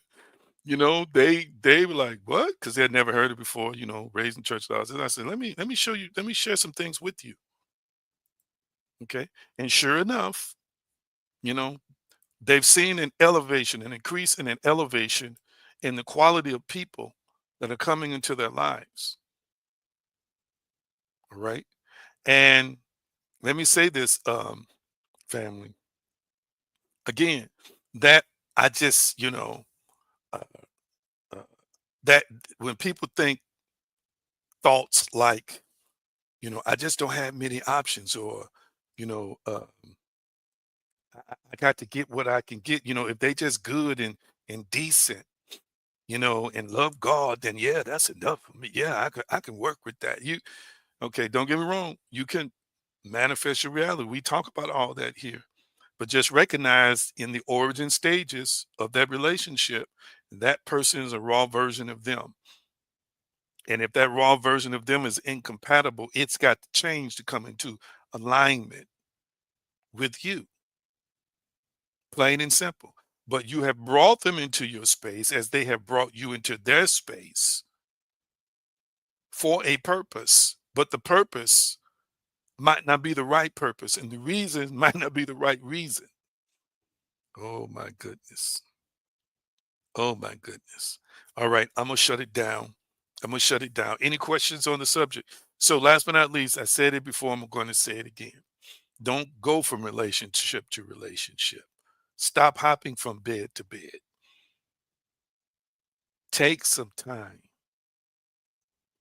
they were like, "What?" Because they had never heard it before. Raised in church laws. And I said, "Let me show you. Let me share some things with you." Okay. And sure enough, you know, they've seen an elevation, an increase in an elevation in the quality of people that are coming into their lives. All right. And let me say this, family. Again, that I just, uh, uh, that when people think thoughts like, I just don't have many options, or, you know, uh, I got to get what I can get. If they just good and decent, and love God, then yeah, that's enough for me. Yeah, I can work with that. Okay? Don't get me wrong. You can manifest your reality. We talk about all that here, but just recognize in the origin stages of that relationship, that person is a raw version of them. And if that raw version of them is incompatible, it's got to change to come into alignment with you, plain and simple. But you have brought them into your space as they have brought you into their space for a purpose. But the purpose might not be the right purpose, and the reason might not be the right reason. Oh my goodness. Oh my goodness. All right, I'm gonna shut it down. I'm gonna shut it down. Any questions on the subject? So last but not least, I said it before, I'm going to say it again. Don't go from relationship to relationship. Stop hopping from bed to bed. Take some time.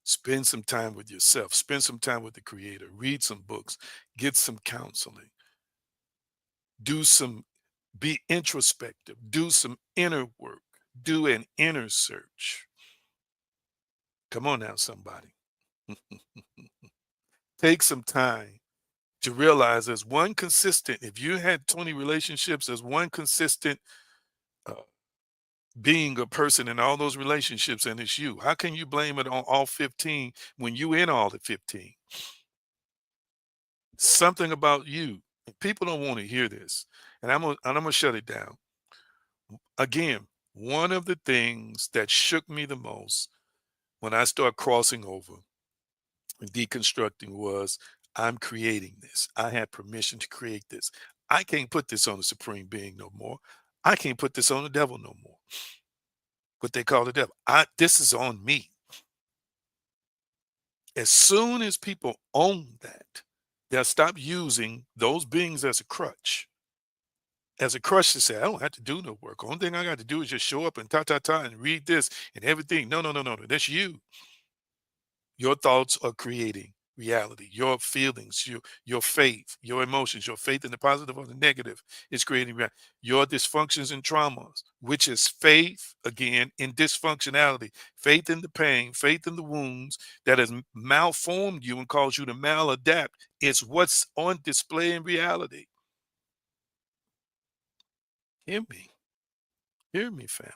Spend some time with yourself. Spend some time with the creator. Read some books. Get some counseling. Do some, be introspective. Do some inner work. Do an inner search. Come on now, somebody. Take some time to realize there's one consistent, if you had 20 relationships, there's one consistent uh, being a person in all those relationships, and it's you. How can you blame it on all 15 when you in all the 15? Something about you. People don't want to hear this. And I'm gonna shut it down. Again, one of the things that shook me the most when I started crossing over and deconstructing was, I'm creating this. I had permission to create this. I can't put this on the supreme being no more. I can't put this on the devil no more. What they call the devil. This is on me. As soon as people own that, they'll stop using those beings as a crutch. As a crutch to say, I don't have to do no work. Only thing I got to do is just show up and ta and read this and everything. No, no, no, no, no. That's you. Your thoughts are creating reality. Your feelings, your faith, your emotions, your faith in the positive or the negative is creating reality. Your dysfunctions and traumas, which is faith again in dysfunctionality, faith in the pain, faith in the wounds that has malformed you and caused you to maladapt. It's what's on display in reality. Hear me. Hear me, family.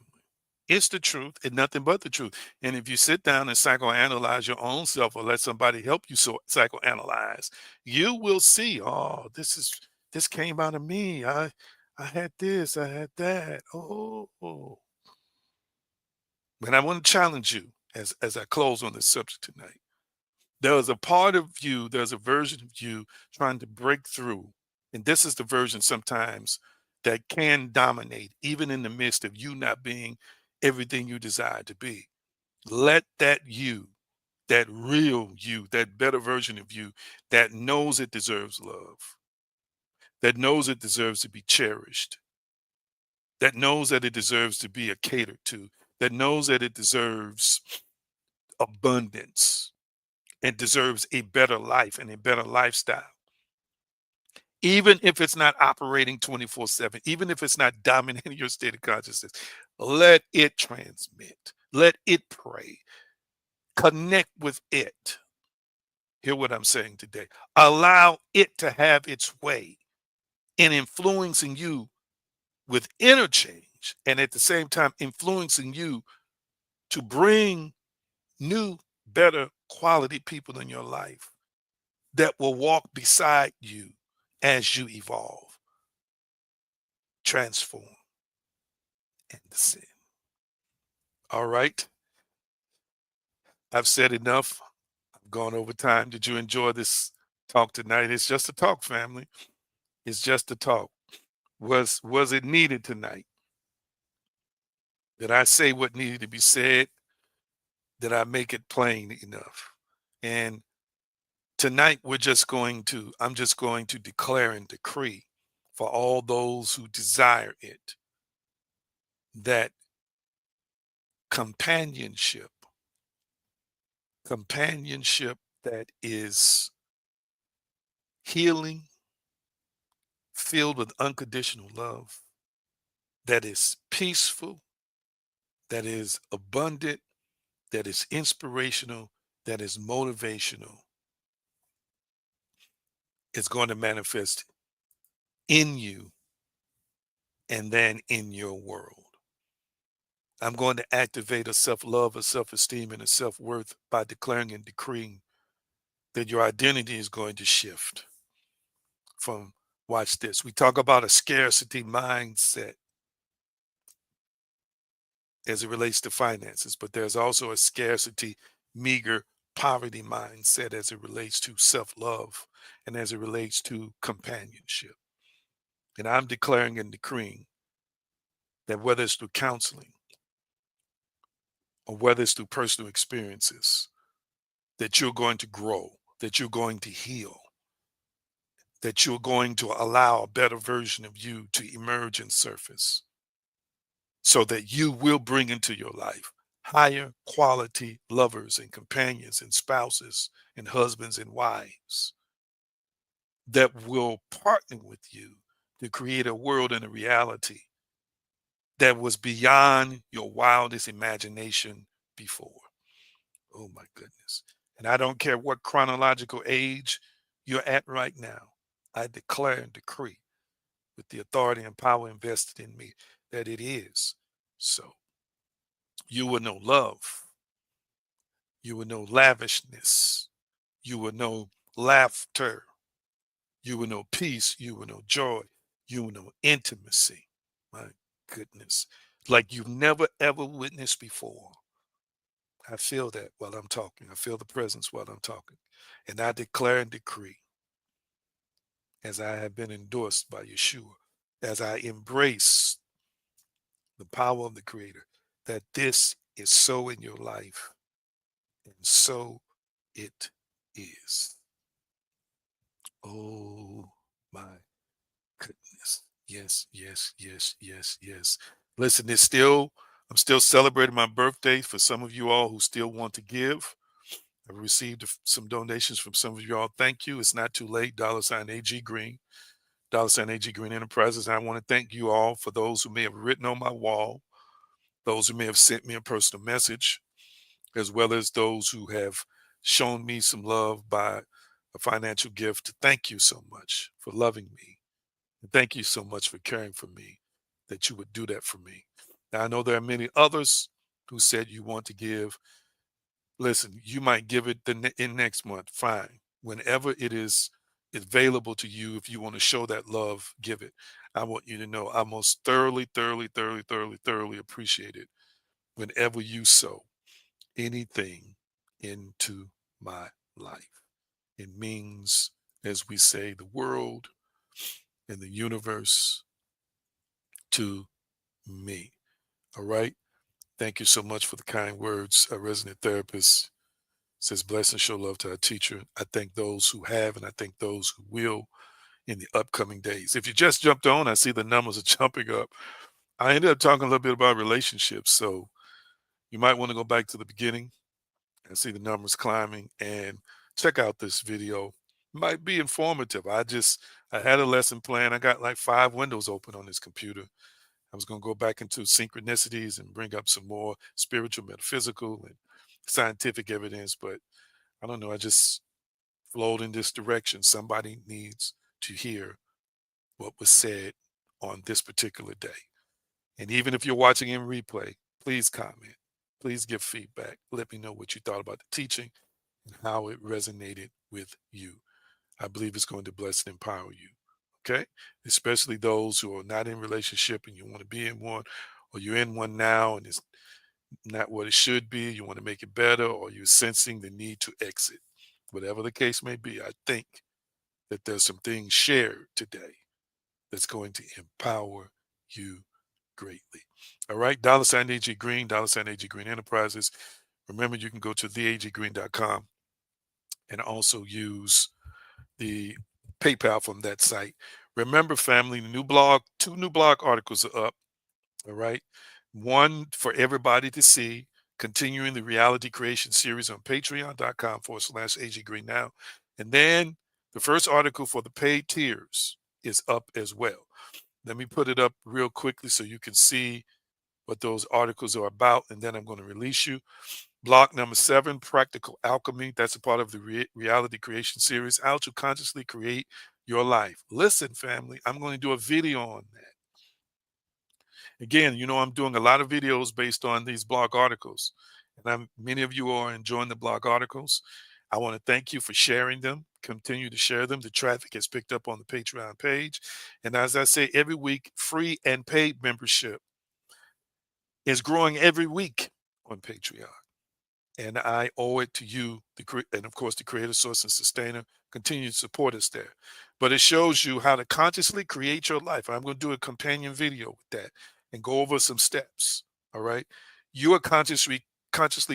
It's the truth and nothing but the truth. And if you sit down and psychoanalyze your own self or let somebody help you so psychoanalyze, you will see, oh, this came out of me. I had this, I had that. Oh. And I want to challenge you as I close on this subject tonight. There's a part of you, there's a version of you trying to break through. And this is the version sometimes that can dominate, even in the midst of you not being everything you desire to be. Let that you, that real you, that better version of you that knows it deserves love, that knows it deserves to be cherished, that knows that it deserves to be a catered to, that knows that it deserves abundance and deserves a better life and a better lifestyle. Even if it's not operating 24/7, even if it's not dominating your state of consciousness, let it transmit, let it pray, connect with it. Hear what I'm saying today. Allow it to have its way in influencing you with inner change and at the same time influencing you to bring new, better quality people in your life that will walk beside you as you evolve, transform, and descend. All right. I've said enough. I've gone over time. Did you enjoy this talk tonight? It's just a talk, family. It's just a talk. Was it needed tonight? Did I say what needed to be said? Did I make it plain enough? And tonight I'm just going to declare and decree for all those who desire it that companionship, companionship that is healing, filled with unconditional love, that is peaceful, that is abundant, that is inspirational, that is motivational, is going to manifest in you and then in your world. I'm going to activate a self-love, a self-esteem, and a self-worth by declaring and decreeing that your identity is going to shift from, watch this. We talk about a scarcity mindset as it relates to finances, but there's also a scarcity, meager, poverty mindset as it relates to self-love and as it relates to companionship. And I'm declaring and decreeing that whether it's through counseling or whether it's through personal experiences, that you're going to grow, that you're going to heal, that you're going to allow a better version of you to emerge and surface so that you will bring into your life higher quality lovers and companions and spouses and husbands and wives that will partner with you to create a world and a reality that was beyond your wildest imagination before. Oh my goodness. And I don't care what chronological age you're at right now. I declare and decree with the authority and power invested in me that it is so. You will know love. You will know lavishness. You will know laughter. You will know peace. You will know joy. You will know intimacy. My goodness. Like you've never ever witnessed before. I feel that while I'm talking. I feel the presence while I'm talking. And I declare and decree, as I have been endorsed by Yeshua, as I embrace the power of the Creator, that this is so in your life, and so it is. Oh my goodness. Yes, yes, yes, yes, yes. Listen, I'm still celebrating my birthday for some of you all who still want to give. I've received some donations from some of you all. Thank you. It's not too late. $ AG Green, $AG Green Enterprises. And I want to thank you all for those who may have written on my wall, those who may have sent me a personal message, as well as those who have shown me some love by a financial gift. Thank you so much for loving me. And thank you so much for caring for me, that you would do that for me. Now, I know there are many others who said you want to give. Listen, you might give it in next month. Fine. Whenever it is available to you, if you want to show that love, give it. I want you to know I most thoroughly, thoroughly, thoroughly, thoroughly, thoroughly appreciate it whenever you sow anything into my life. It means, as we say, the world and the universe to me. All right. Thank you so much for the kind words. A resident therapist says, bless and show love to our teacher. I thank those who have, and I thank those who will in the upcoming days. If you just jumped on, I see the numbers are jumping up. I ended up talking a little bit about relationships. So you might want to go back to the beginning and see the numbers climbing and check out this video. Might be informative. I had a lesson plan. I got like 5 windows open on this computer. I was going to go back into synchronicities and bring up some more spiritual, metaphysical, and scientific evidence, but I don't know. I just flowed in this direction. Somebody needs to hear what was said on this particular day. And even if you're watching in replay, please comment. Please give feedback. Let me know what you thought about the teaching and how it resonated with you. I believe it's going to bless and empower you. Okay? Especially those who are not in relationship and you want to be in one, or you're in one now and it's not what it should be. You want to make it better, or you're sensing the need to exit. Whatever the case may be, I think that there's some things shared today that's going to empower you greatly. All right, $AG Green, $AG Green Enterprises. Remember, you can go to theaggreen.com and also use the PayPal from that site. Remember, family, two new blog articles are up. All right. One for everybody to see, continuing the reality creation series on patreon.com/AG Green now. And then the first article for the paid tiers is up as well. Let me put it up real quickly so you can see what those articles are about. And then I'm going to release you. Block number 7, Practical Alchemy. That's a part of the reality creation series, how to consciously create your life. Listen, family, I'm going to do a video on that. Again, I'm doing a lot of videos based on these blog articles, and many of you are enjoying the blog articles. I want to thank you for sharing them. Continue to share them. The traffic has picked up on the Patreon page. And as I say every week, free and paid membership is growing every week on Patreon. And I owe it to you, and of course, the creator, source, and sustainer. Continue to support us there. But it shows you how to consciously create your life. I'm going to do a companion video with that and go over some steps. All right. You are consciously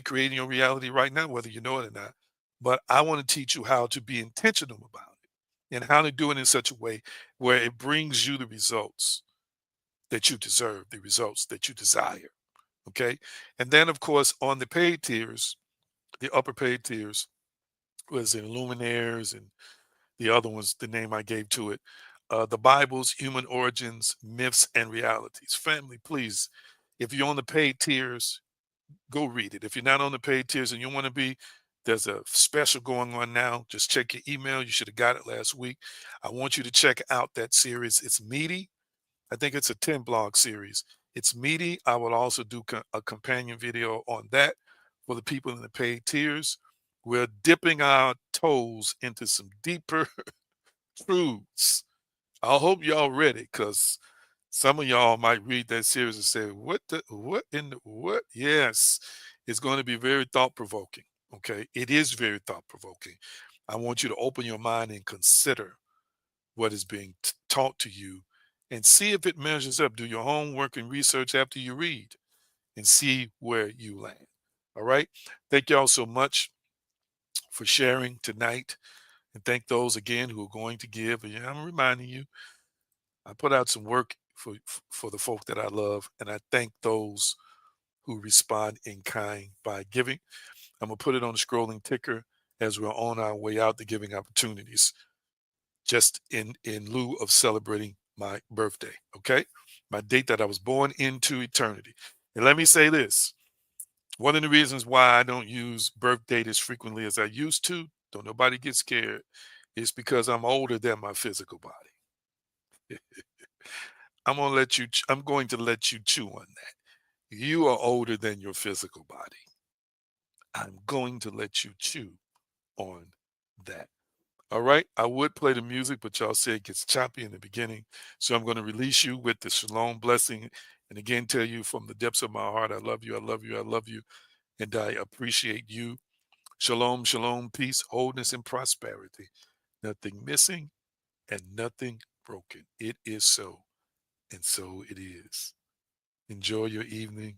creating your reality right now, whether you know it or not. But I want to teach you how to be intentional about it and how to do it in such a way where it brings you the results that you deserve, the results that you desire. Okay. And then, of course, on the paid tiers, the upper paid tiers was in Luminaires and the other ones, the name I gave to it, the Bible's human origins, myths, and realities. Family, please, if you're on the paid tiers, go read it. If you're not on the paid tiers and you want to be, there's a special going on now. Just check your email. You should have got it last week. I want you to check out that series. It's meaty. I think it's a 10 blog series. It's meaty. I will also do a companion video on that for the people in the paid tiers. We're dipping our toes into some deeper truths. I hope y'all ready, because some of y'all might read that series and say, what in the what? Yes, it's going to be very thought provoking. Okay. It is very thought provoking. I want you to open your mind and consider what is being taught to you and see if it measures up. Do your homework and research after you read and see where you land. All right. Thank y'all so much for sharing tonight. And thank those again who are going to give. And yeah, I'm reminding you, I put out some work for the folk that I love. And I thank those who respond in kind by giving. I'm going to put it on the scrolling ticker as we're on our way out to giving opportunities, just in lieu of celebrating my birthday. Okay. My date that I was born into eternity. And let me say this. One of the reasons why I don't use birth date as frequently as I used to, don't nobody get scared, is because I'm older than my physical body. I'm going to let you chew on that. You are older than your physical body. I'm going to let you chew on that. All right. I would play the music, but y'all say it gets choppy in the beginning. So I'm going to release you with the shalom blessing. And again, tell you from the depths of my heart, I love you. I love you. I love you. And I appreciate you. Shalom, shalom, peace, wholeness, and prosperity. Nothing missing and nothing broken. It is so, and so it is. Enjoy your evening.